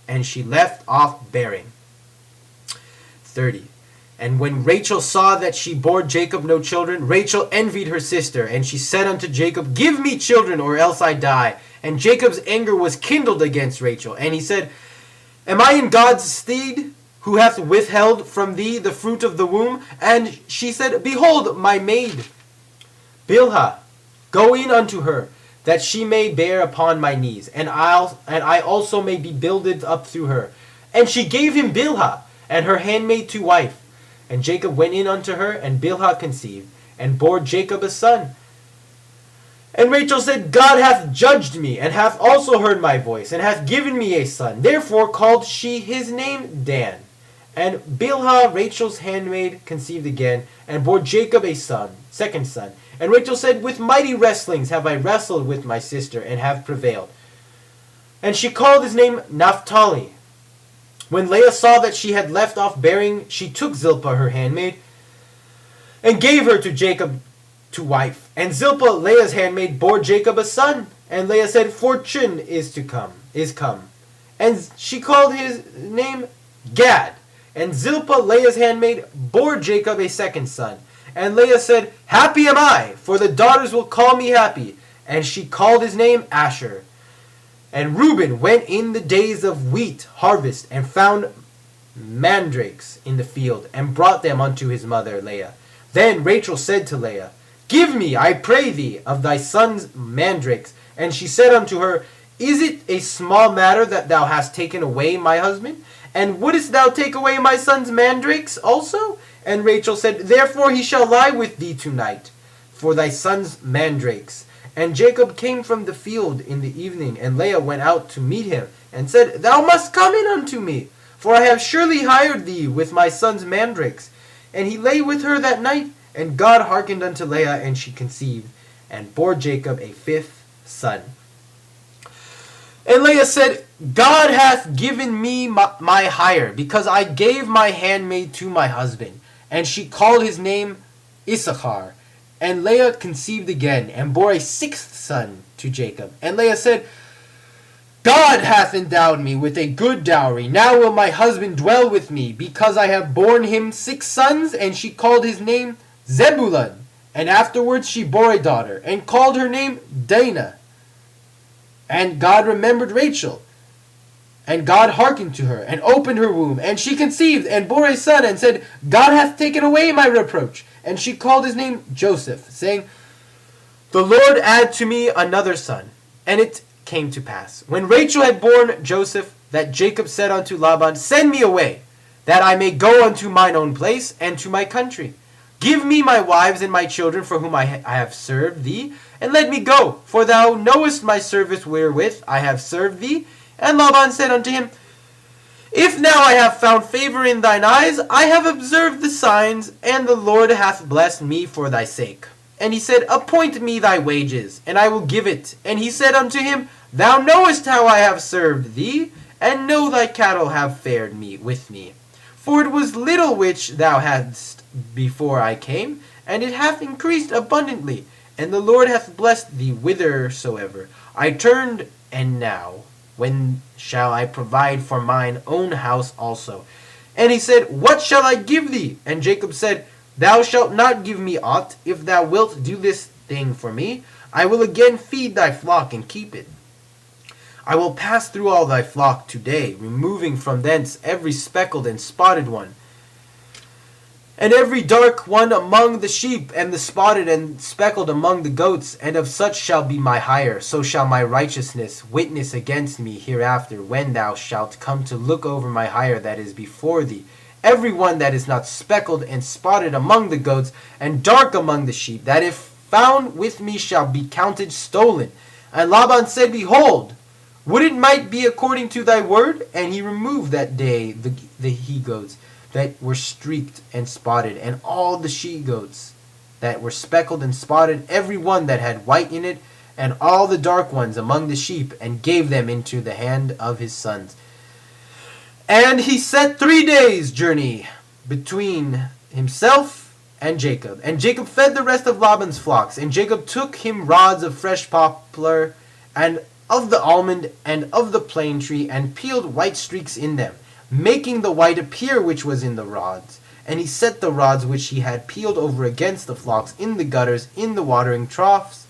And she left off bearing. 30. And when Rachel saw that she bore Jacob no children, Rachel envied her sister. And she said unto Jacob, Give me children, or else I die. And Jacob's anger was kindled against Rachel. And he said, Am I in God's stead, who hath withheld from thee the fruit of the womb? And she said, Behold, my maid Bilhah, go in unto her, that she may bear upon my knees, and I also may be builded up through her. And she gave him Bilhah, and her handmaid to wife. And Jacob went in unto her, and Bilhah conceived, and bore Jacob a son. And Rachel said, God hath judged me, and hath also heard my voice, and hath given me a son. Therefore called she his name Dan. And Bilhah, Rachel's handmaid, conceived again, and bore Jacob a son, 2nd son. And Rachel said, With mighty wrestlings have I wrestled with my sister, and have prevailed. And she called his name Naphtali. When Leah saw that she had left off bearing, she took Zilpah her handmaid, and gave her to Jacob to wife. And Zilpah, Leah's handmaid, bore Jacob a son. And Leah said, Fortune is come. And she called his name Gad. And Zilpah, Leah's handmaid, bore Jacob a 2nd son. And Leah said, Happy am I, for the daughters will call me happy. And she called his name Asher. And Reuben went in the days of wheat harvest, and found mandrakes in the field, and brought them unto his mother Leah. Then Rachel said to Leah, Give me, I pray thee, of thy son's mandrakes. And she said unto her, Is it a small matter that thou hast taken away my husband? And wouldest thou take away my son's mandrakes also? And Rachel said, Therefore he shall lie with thee tonight, for thy son's mandrakes. And Jacob came from the field in the evening, and Leah went out to meet him, and said, Thou must come in unto me, for I have surely hired thee with my son's mandrakes. And he lay with her that night, and God hearkened unto Leah, and she conceived, and bore Jacob a 5th son. And Leah said, God hath given me my hire, because I gave my handmaid to my husband. And she called his name Issachar. And Leah conceived again, and bore a 6th son to Jacob. And Leah said, God hath endowed me with a good dowry. Now will my husband dwell with me, because I have borne him 6 sons. And she called his name Zebulun. And afterwards she bore a daughter, and called her name Dinah. And God remembered Rachel. And God hearkened to her, and opened her womb. And she conceived, and bore a son, and said, God hath taken away my reproach. And she called his name Joseph, saying, The Lord add to me another son. And it came to pass, when Rachel had borne Joseph, that Jacob said unto Laban, Send me away, that I may go unto mine own place, and to my country. Give me my wives and my children, for whom I have served thee, and let me go, for thou knowest my service wherewith I have served thee. And Laban said unto him, If now I have found favor in thine eyes, I have observed the signs, and the Lord hath blessed me for thy sake. And he said, Appoint me thy wages, and I will give it. And he said unto him, Thou knowest how I have served thee, and know thy cattle have fared me with me. For it was little which thou hadst before I came, and it hath increased abundantly, and the Lord hath blessed thee whithersoever I turned. And now, when shall I provide for mine own house also? And he said, What shall I give thee? And Jacob said, Thou shalt not give me aught. If thou wilt do this thing for me, I will again feed thy flock and keep it. I will pass through all thy flock today, removing from thence every speckled and spotted one, and every dark one among the sheep, and the spotted and speckled among the goats, and of such shall be my hire. So shall my righteousness witness against me hereafter, when thou shalt come to look over my hire that is before thee. Every one that is not speckled and spotted among the goats, and dark among the sheep, that if found with me shall be counted stolen. And Laban said, Behold, would it might be according to thy word? And he removed that day the he-goats that were streaked and spotted, and all the she-goats that were speckled and spotted, every one that had white in it, and all the dark ones among the sheep, and gave them into the hand of his sons. And he set 3 days' journey between himself and Jacob. And Jacob fed the rest of Laban's flocks. And Jacob took him rods of fresh poplar, and of the almond, and of the plane tree, and peeled white streaks in them, making the white appear which was in the rods. And he set the rods which he had peeled over against the flocks in the gutters, in the watering troughs,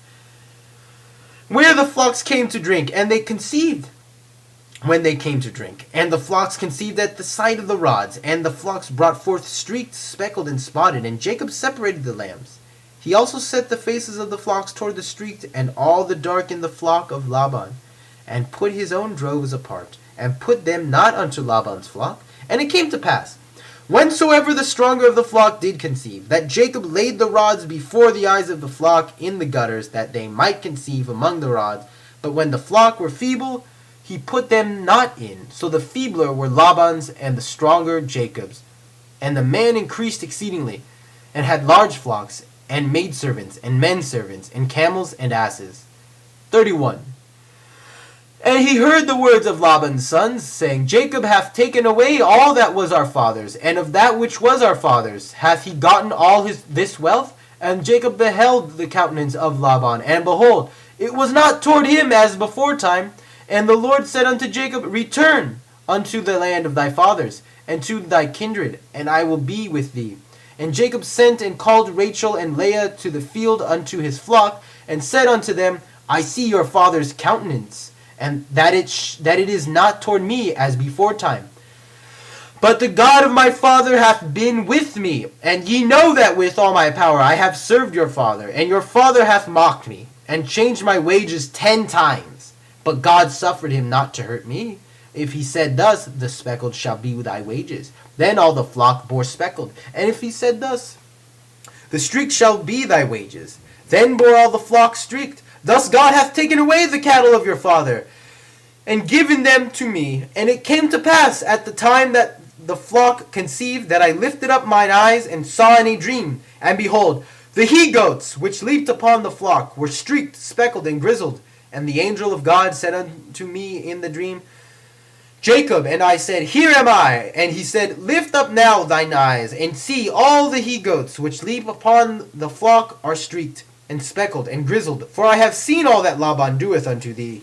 where the flocks came to drink. And they conceived when they came to drink. And the flocks conceived at the sight of the rods. And the flocks brought forth streaked, speckled, and spotted. And Jacob separated the lambs. He also set the faces of the flocks toward the streaked, and all the dark in the flock of Laban, and put his own droves apart, and put them not unto Laban's flock. And it came to pass, whensoever the stronger of the flock did conceive, that Jacob laid the rods before the eyes of the flock in the gutters, that they might conceive among the rods. But when the flock were feeble, he put them not in. So the feebler were Laban's, and the stronger Jacob's. And the man increased exceedingly, and had large flocks, and maidservants, and menservants, and camels, and asses. 31. And he heard the words of Laban's sons, saying, Jacob hath taken away all that was our father's, and of that which was our father's hath he gotten all this wealth. And Jacob beheld the countenance of Laban, and behold, it was not toward him as beforetime. And the Lord said unto Jacob, Return unto the land of thy fathers, and to thy kindred, and I will be with thee. And Jacob sent and called Rachel and Leia to the field unto his flock, and said unto them, I see your father's countenance, and that it is not toward me as beforetime. But the God of my father hath been with me, and ye know that with all my power I have served your father, and your father hath mocked me, and changed my wages 10 times. But God suffered him not to hurt me. If he said thus, the speckled shall be thy wages, then all the flock bore speckled. And if he said thus, the streaked shall be thy wages, then bore all the flock streaked. Thus God hath taken away the cattle of your father, and given them to me. And it came to pass at the time that the flock conceived, that I lifted up mine eyes, and saw in a dream, and behold, the he-goats which leaped upon the flock were streaked, speckled, and grizzled. And the angel of God said unto me in the dream, Jacob. And I said, Here am I. And he said, Lift up now thine eyes, and see, all the he-goats which leap upon the flock are streaked, and speckled, and grizzled. For I have seen all that Laban doeth unto thee.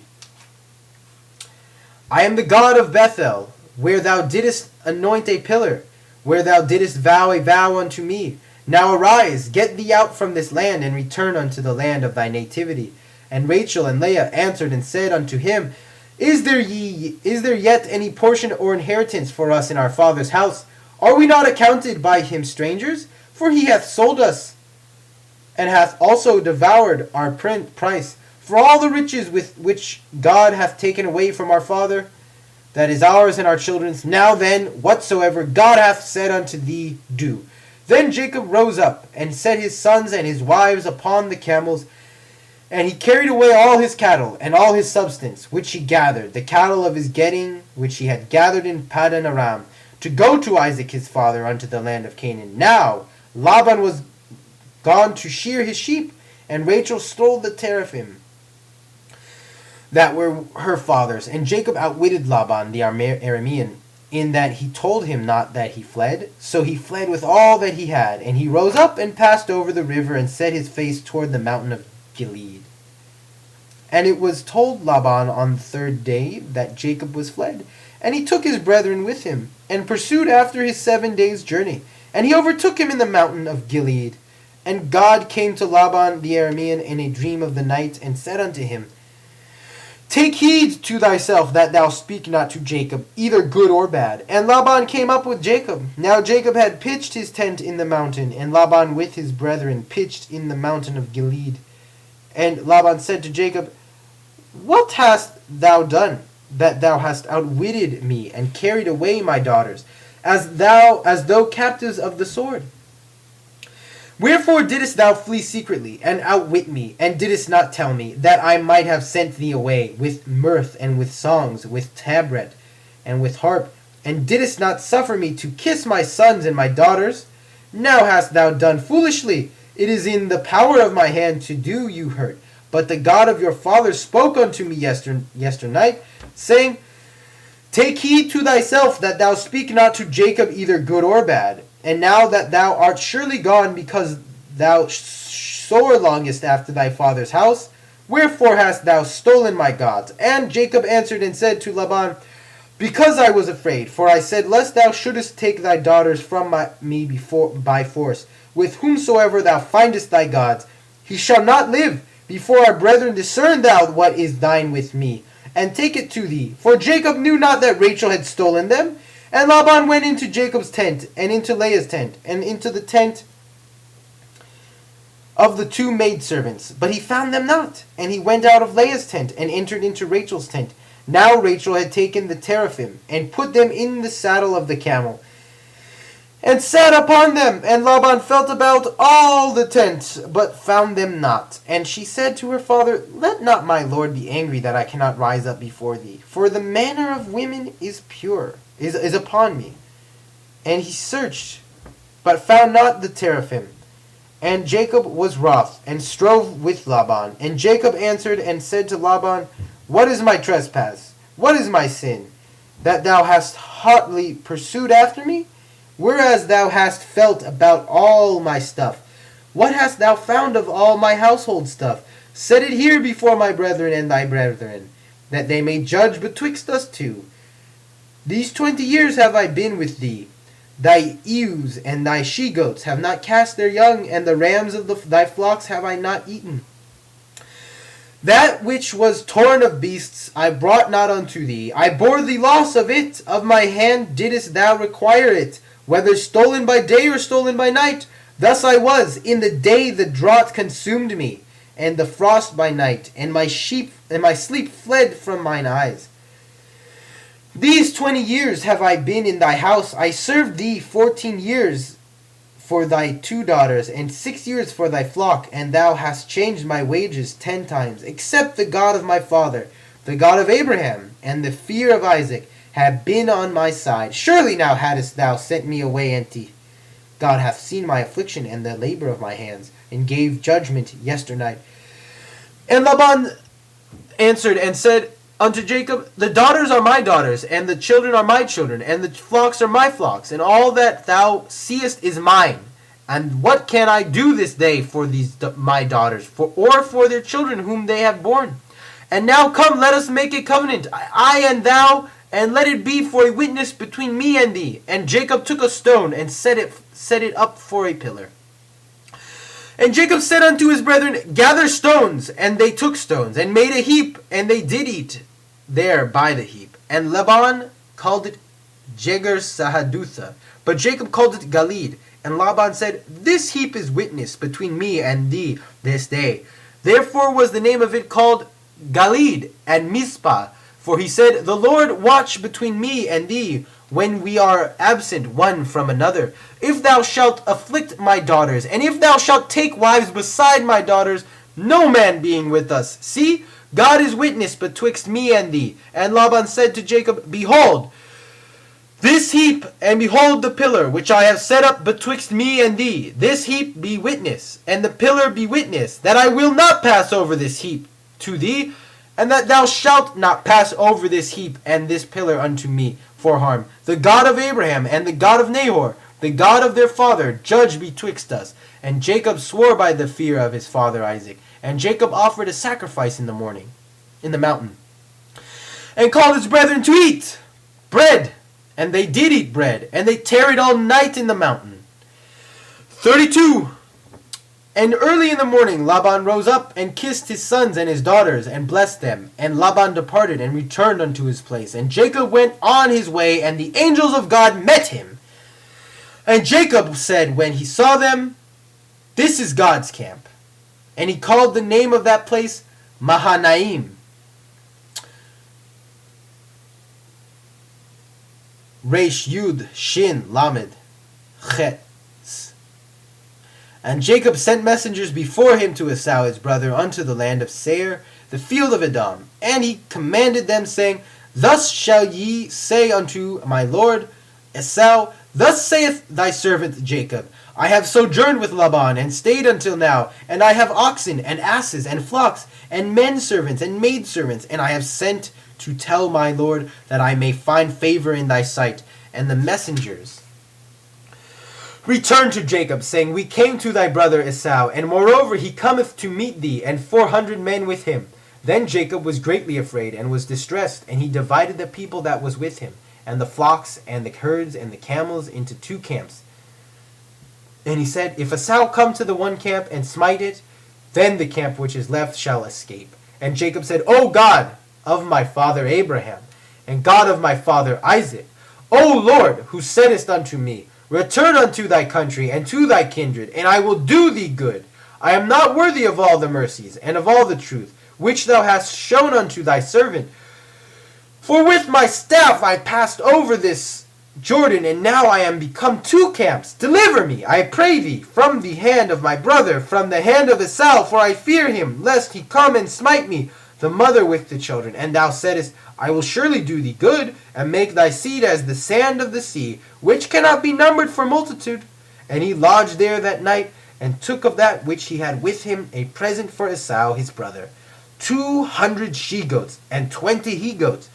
I am the God of Bethuel, where thou didst anoint a pillar, where thou didst vow a vow unto me. Now arise, get thee out from this land, and return unto the land of thy nativity. And Rachel and Leah answered and said unto him, Is there yet any portion or inheritance for us in our father's house? Are we not accounted by him strangers? For he hath sold us, and hath also devoured our price. For all the riches with which God hath taken away from our father, that is ours and our children's. Now then, whatsoever God hath said unto thee, do. Then Jacob rose up, and set his sons and his wives upon the camels, and he carried away all his cattle, and all his substance, which he gathered, the cattle of his getting, which he had gathered in Paddan Aram, to go to Isaac his father unto the land of Canaan. Now Laban was gone to shear his sheep, and Rachel stole the teraphim that were her father's. And Jacob outwitted Laban the Aramean, in that he told him not that he fled. So he fled with all that he had, and he rose up and passed over the river, and set his face toward the mountain of Gilead. And it was told Laban on the third day that Jacob was fled. And he took his brethren with him, and pursued after his 7 days' journey. And he overtook him in the mountain of Gilead. And God came to Laban the Aramean in a dream of the night, and said unto him, Take heed to thyself that thou speak not to Jacob, either good or bad. And Laban came up with Jacob. Now Jacob had pitched his tent in the mountain, and Laban with his brethren pitched in the mountain of Gilead. And Laban said to Jacob, What hast thou done, that thou hast outwitted me, and carried away my daughters, as though captives of the sword? Wherefore didst thou flee secretly, and outwit me, and didst not tell me, that I might have sent thee away, with mirth, and with songs, with tabret, and with harp, and didst not suffer me to kiss my sons and my daughters? Now hast thou done foolishly. It is in the power of my hand to do you hurt. But the God of your fathers spoke unto me yesternight, saying, Take heed to thyself that thou speak not to Jacob either good or bad. And now that thou art surely gone, because thou sore longest after thy father's house, wherefore hast thou stolen my gods? And Jacob answered and said to Laban, Because I was afraid, for I said, Lest thou shouldest take thy daughters from me by force. With whomsoever thou findest thy gods, he shall not live. Before our brethren discern thou what is thine with me, and take it to thee. For Jacob knew not that Rachel had stolen them. And Laban went into Jacob's tent, and into Leah's tent, and into the tent of the 2 maidservants. But he found them not. And he went out of Leah's tent, and entered into Rachel's tent. Now Rachel had taken the teraphim, and put them in the saddle of the camel, and sat upon them. And Laban felt about all the tent, but found them not. And she said to her father, Let not my lord be angry that I cannot rise up before thee, for the manner of women is pure, is upon me. And he searched, but found not the teraphim. And Jacob was wroth, and strove with Laban. And Jacob answered and said to Laban, What is my trespass? What is my sin? That thou hast hotly pursued after me? Whereas thou hast felt about all my stuff. What hast thou found of all my household stuff? Set it here before my brethren and thy brethren, that they may judge betwixt us two. These 20 years have I been with thee. Thy ewes and thy she-goats have not cast their young, and the rams of thy flocks have I not eaten. That which was torn of beasts I brought not unto thee. I bore the loss of it. Of my hand didst thou require it, whether stolen by day or stolen by night. Thus I was. In the day the drought consumed me, and the frost by night, and my sleep fled from mine eyes. These 20 years have I been in thy house. I served thee 14 years for thy 2 daughters, and 6 years for thy flock, and thou hast changed my wages 10 times, except the God of my father, the God of Abraham, and the fear of Isaac, have been on my side. Surely now hadst thou sent me away empty. God hath seen my affliction and the labor of my hands, and gave judgment yesternight. And Laban answered and said unto Jacob, The daughters are my daughters, and the children are my children, and the flocks are my flocks, and all that thou seest is mine. And what can I do this day for these my daughters, or for their children whom they have borne? And now come, let us make a covenant, I and thou, and let it be for a witness between me and thee. And Jacob took a stone and set it up for a pillar. And Jacob said unto his brethren, Gather stones. And they took stones, and made a heap, and they did eat there by the heap. And Laban called it Jegar-sahadutha, but Jacob called it Galid. And Laban said, This heap is witness between me and thee this day. Therefore was the name of it called Galid and Mizpah. For he said, The Lord watch between me and thee, when we are absent one from another. If thou shalt afflict my daughters, and if thou shalt take wives beside my daughters, no man being with us. See, God is witness betwixt me and thee. And Laban said to Jacob, Behold, this heap, and behold the pillar, which I have set up betwixt me and thee. This heap be witness, and the pillar be witness, that I will not pass over this heap to thee, and that thou shalt not pass over this heap and this pillar unto me for harm. The God of Abraham and the God of Nahor, the God of their father, judge betwixt us. And Jacob swore by the fear of his father Isaac. And Jacob offered a sacrifice in the morning, in the mountain, and called his brethren to eat bread. And they did eat bread, and they tarried all night in the mountain. 32. And early in the morning Laban rose up, and kissed his sons and his daughters, and blessed them. And Laban departed, and returned unto his place. And Jacob went on his way, and the angels of God met him. And Jacob said, when he saw them, This is God's camp. And he called the name of that place Mahanaim. Resh Yud Shin Lamed Chet. And Jacob sent messengers before him to Esau his brother unto the land of Seir, the field of Edom. And he commanded them, saying, Thus shall ye say unto my lord Esau, Thus saith thy servant Jacob, I have sojourned with Laban, and stayed until now, and I have oxen, and asses, and flocks, and men servants, and maid servants, and I have sent to tell my lord, that I may find favor in thy sight. And the messengers returned to Jacob, saying, We came to thy brother Esau, and moreover he cometh to meet thee, and 400 men with him. Then Jacob was greatly afraid, and was distressed, and he divided the people that was with him, and the flocks, and the herds, and the camels, into 2 camps. And he said, If Esau come to the one camp, and smite it, then the camp which is left shall escape. And Jacob said, O God of my father Abraham, and God of my father Isaac, O Lord, who saidest unto me, Return unto thy country, and to thy kindred, and I will do thee good. I am not worthy of all the mercies, and of all the truth, which thou hast shown unto thy servant. For with my staff I passed over this Jordan, and now I am become 2 camps. Deliver me, I pray thee, from the hand of my brother, from the hand of Esau, for I fear him, lest he come and smite me, the mother with the children. And thou saidest, I will surely do thee good, and make thy seed as the sand of the sea, which cannot be numbered for multitude. And he lodged there that night, and took of that which he had with him a present for Esau his brother, 200 she-goats, and 20 he-goats,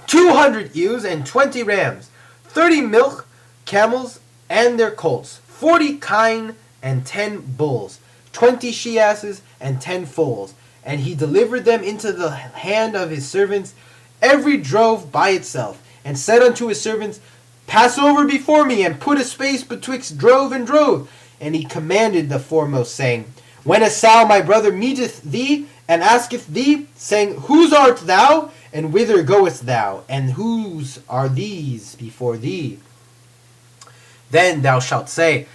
200 ewes, and 20 rams, 30 milk camels, and their colts, 40 kine, and 10 bulls, 20 she-asses, and 10 foals. And he delivered them into the hand of his servants, every drove by itself, and said unto his servants, Pass over before me, and put a space betwixt drove and drove. And he commanded the foremost, saying, When Esau my brother meeteth thee, and asketh thee, saying, Whose art thou, and whither goest thou, and whose are these before thee? Then thou shalt say,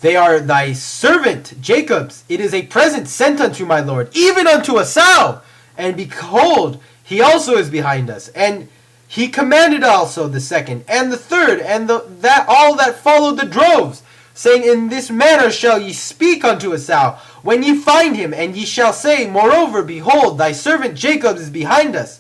They are thy servant Jacob's. It is a present sent unto my lord, even unto Esau. And behold, he also is behind us. And he commanded also the second, and the third, and that all that followed the droves, saying, In this manner shall ye speak unto Esau, when ye find him, and ye shall say, Moreover, behold, thy servant Jacob is behind us.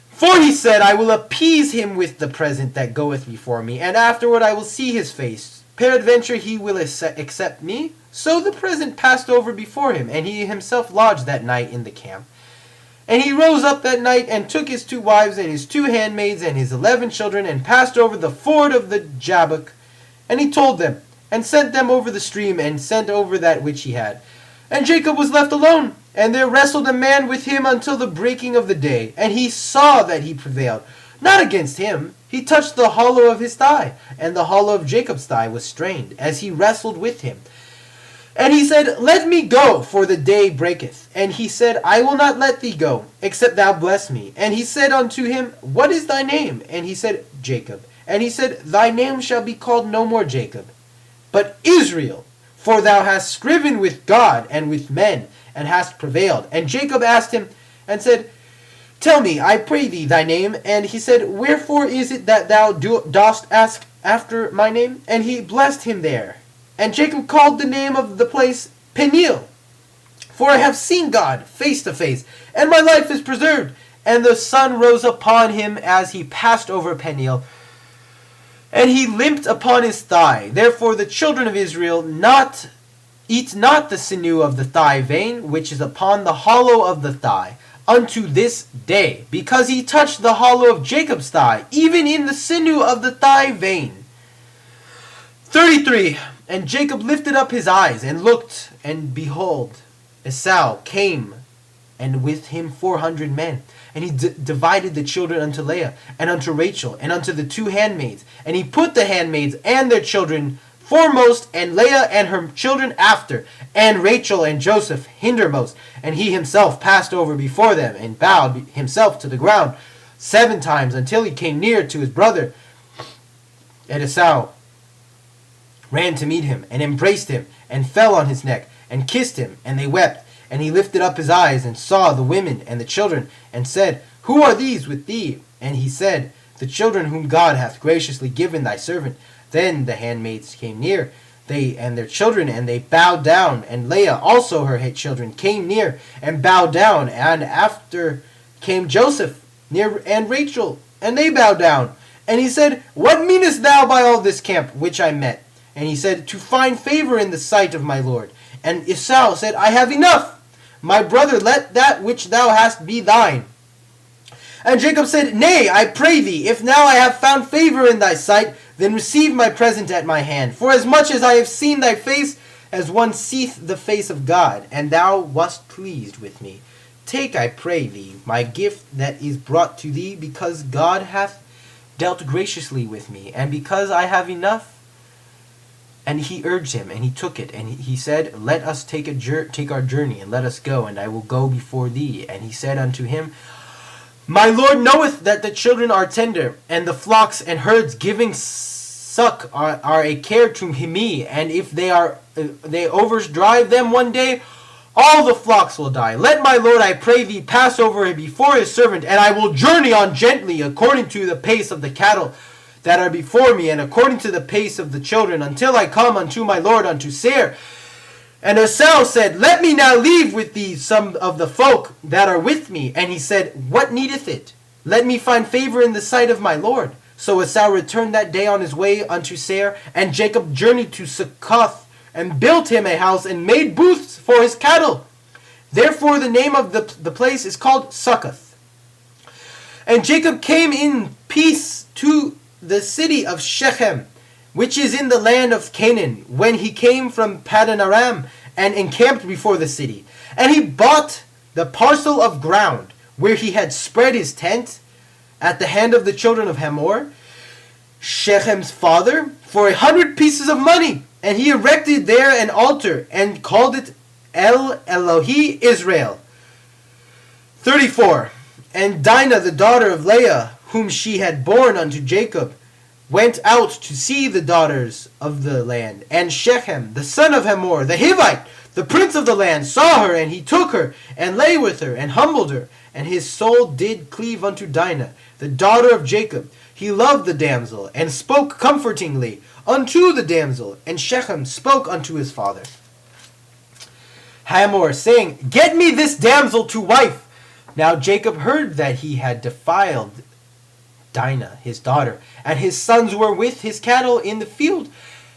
For he said, I will appease him with the present that goeth before me, and afterward I will see his face. Peradventure he will accept me. So the present passed over before him, and he himself lodged that night in the camp. And he rose up that night, and took his 2 wives, and his 2 handmaids, and his 11 children, and passed over the ford of the Jabbok. And he told them, and sent them over the stream, and sent over that which he had. And Jacob was left alone, And there wrestled a man with him until the breaking of the day. And he saw that he prevailed, not against him. He touched the hollow of his thigh, and the hollow of Jacob's thigh was strained, as he wrestled with him. And he said, Let me go, for the day breaketh. And he said, I will not let thee go, except thou bless me. And he said unto him, What is thy name? And he said, Jacob. And he said, Thy name shall be called no more Jacob, but Israel, for thou hast striven with God and with men, and hast prevailed. And Jacob asked him, and said, Tell me, I pray thee, thy name. And he said, Wherefore is it that thou dost ask after my name? And he blessed him there. And Jacob called the name of the place Peniel, for I have seen God face to face, and my life is preserved. And the sun rose upon him as he passed over Peniel, and he limped upon his thigh. Therefore the children of Israel eat not the sinew of the thigh vein, which is upon the hollow of the thigh, unto this day, because he touched the hollow of Jacob's thigh, even in the sinew of the thigh vein. 33. And Jacob lifted up his eyes, and looked, and behold, Esau came, and with him 400 men. And he divided the children unto Leia, and unto Rachel, and unto the 2 handmaids. And he put the handmaids and their children foremost, and Leia and her children after, and Rachel and Joseph hindermost. And he himself passed over before them, and bowed himself to the ground 7 times, until he came near to his brother. And Esau ran to meet him, and embraced him, and fell on his neck, and kissed him, and they wept. And he lifted up his eyes, and saw the women and the children, and said, Who are these with thee? And he said, The children whom God hath graciously given thy servant. Then the handmaids came near, they and their children, and they bowed down. And Leah also her children came near, and bowed down. And after came Joseph near, and Rachel, and they bowed down. And he said, What meanest thou by all this camp which I met? And he said, To find favor in the sight of my Lord. And Esau said, I have enough. My brother, let that which thou hast be thine. And Jacob said, Nay, I pray thee, if now I have found favor in thy sight, then receive my present at my hand. For as much as I have seen thy face, as one seeth the face of God, and thou wast pleased with me. Take, I pray thee, my gift that is brought to thee, because God hath dealt graciously with me, and because I have enough. And he urged him, and he took it. And he said, Let us take our journey, and let us go, and I will go before thee. And he said unto him, My Lord knoweth that the children are tender, and the flocks and herds giving suck are a care to me. And if they overdrive them one day, all the flocks will die. Let my Lord, I pray thee, pass over before his servant, and I will journey on gently, according to the pace of the cattle that are before me, and according to the pace of the children, until I come unto my Lord, unto Seir. And Esau said, Let me now leave with thee some of the folk that are with me. And he said, What needeth it? Let me find favor in the sight of my Lord. So Esau returned that day on his way unto Seir, and Jacob journeyed to Succoth, and built him a house, and made booths for his cattle. Therefore the name of the place is called Succoth. And Jacob came in peace to the city of Shechem, which is in the land of Canaan, when he came from Paddan Aram, and encamped before the city. And he bought the parcel of ground where he had spread his tent at the hand of the children of Hamor, Shechem's father, for 100 pieces of money. And he erected there an altar, and called it El Elohi Israel. 34. And Dinah, the daughter of Leah, whom she had borne unto Jacob, went out to see the daughters of the land. And Shechem, the son of Hamor, the Hivite, the prince of the land, saw her, and he took her, and lay with her, and humbled her. And his soul did cleave unto Dinah, the daughter of Jacob. He loved the damsel, and spoke comfortingly unto the damsel. And Shechem spoke unto his father Hamor, saying, Get me this damsel to wife. Now Jacob heard that he had defiled Dinah, his daughter, and his sons were with his cattle in the field.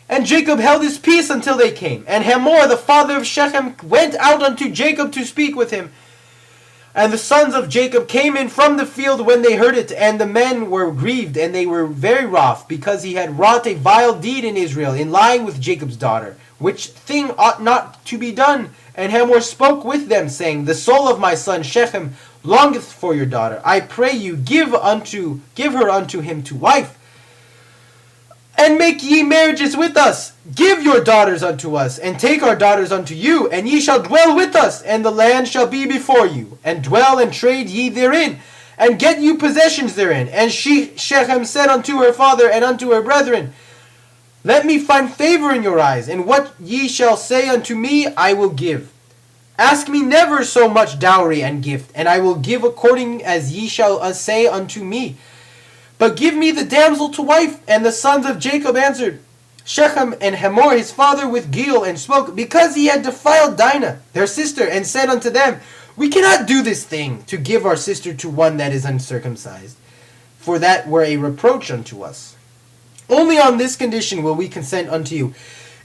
And Jacob held his peace until they came. And Hamor, the father of Shechem, went out unto Jacob to speak with him. And the sons of Jacob came in from the field when they heard it, and the men were grieved, and they were very wroth, because he had wrought a vile deed in Israel, in lying with Jacob's daughter, which thing ought not to be done. And Hamor spoke with them, saying, The soul of my son Shechem longeth for your daughter. I pray you, give her unto him to wife, and make ye marriages with us. Give your daughters unto us, and take our daughters unto you, and ye shall dwell with us, and the land shall be before you, and dwell and trade ye therein, and get you possessions therein. And Shechem said unto her father and unto her brethren, Let me find favor in your eyes, and what ye shall say unto me I will give. Ask me never so much dowry and gift, and I will give according as ye shall say unto me. But give me the damsel to wife. And the sons of Jacob answered Shechem and Hamor his father with guile, and spoke, because he had defiled Dinah their sister, and said unto them, We cannot do this thing, to give our sister to one that is uncircumcised, for that were a reproach unto us. Only on this condition will we consent unto you.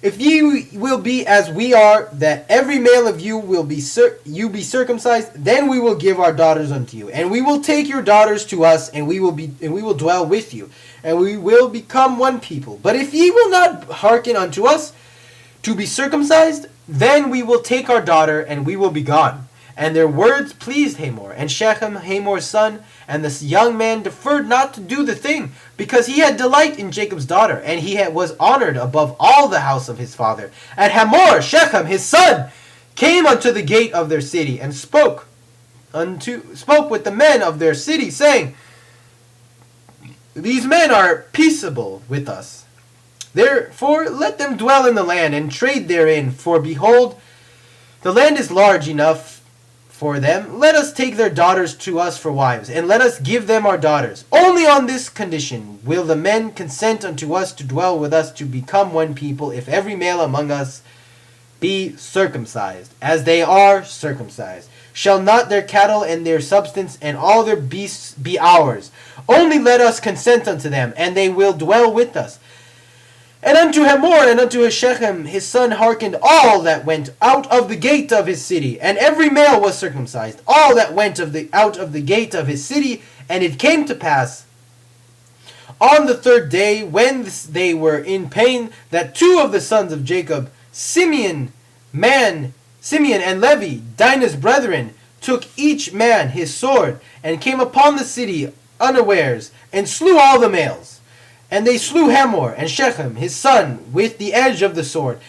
If ye will be as we are, that every male of you will be circumcised, then we will give our daughters unto you, and we will take your daughters to us, and we will dwell with you, and we will become one people. But if ye will not hearken unto us to be circumcised, then we will take our daughter, and we will be gone. And their words pleased Hamor, and Shechem, Hamor's son, and this young man deferred not to do the thing, because he had delight in Jacob's daughter, and he was honored above all the house of his father. And Hamor, Shechem, his son, came unto the gate of their city, and spoke with the men of their city, saying, These men are peaceable with us. Therefore let them dwell in the land, and trade therein, for behold, the land is large enough for them. Let us take their daughters to us for wives, and let us give them our daughters. Only on this condition will the men consent unto us to dwell with us, to become one people, if every male among us be circumcised, as they are circumcised. Shall not their cattle and their substance and all their beasts be ours? Only let us consent unto them, and they will dwell with us. And unto Hamor and unto Shechem his son hearkened all that went out of the gate of his city, and every male was circumcised, all that went out of the gate of his city. And it came to pass on the third day, when they were in pain, that two of the sons of Jacob, Simeon and Levi, Dinah's brethren, took each man his sword, and came upon the city unawares, and slew all the males. And they slew Hamor and Shechem his son with the edge of the sword,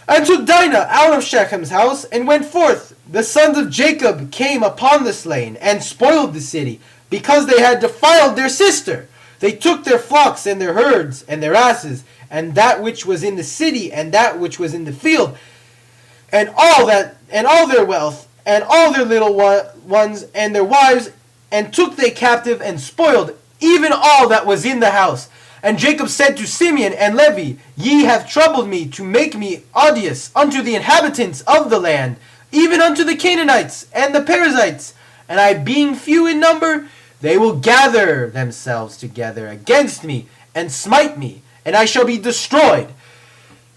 and took Dinah out of Shechem's house, and went forth. The sons of Jacob came upon the slain, and spoiled the city, because they had defiled their sister. They took their flocks and their herds and their asses, and that which was in the city and that which was in the field, and all their wealth, and all their little ones and their wives, and took they captive, and spoiled even all that was in the house. And Jacob said to Simeon and Levi, Ye have troubled me to make me odious unto the inhabitants of the land, even unto the Canaanites and the Perizzites. And I being few in number, they will gather themselves together against me, and smite me, and I shall be destroyed,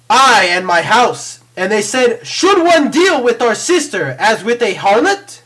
I and my house. And they said, Should one deal with our sister as with a harlot?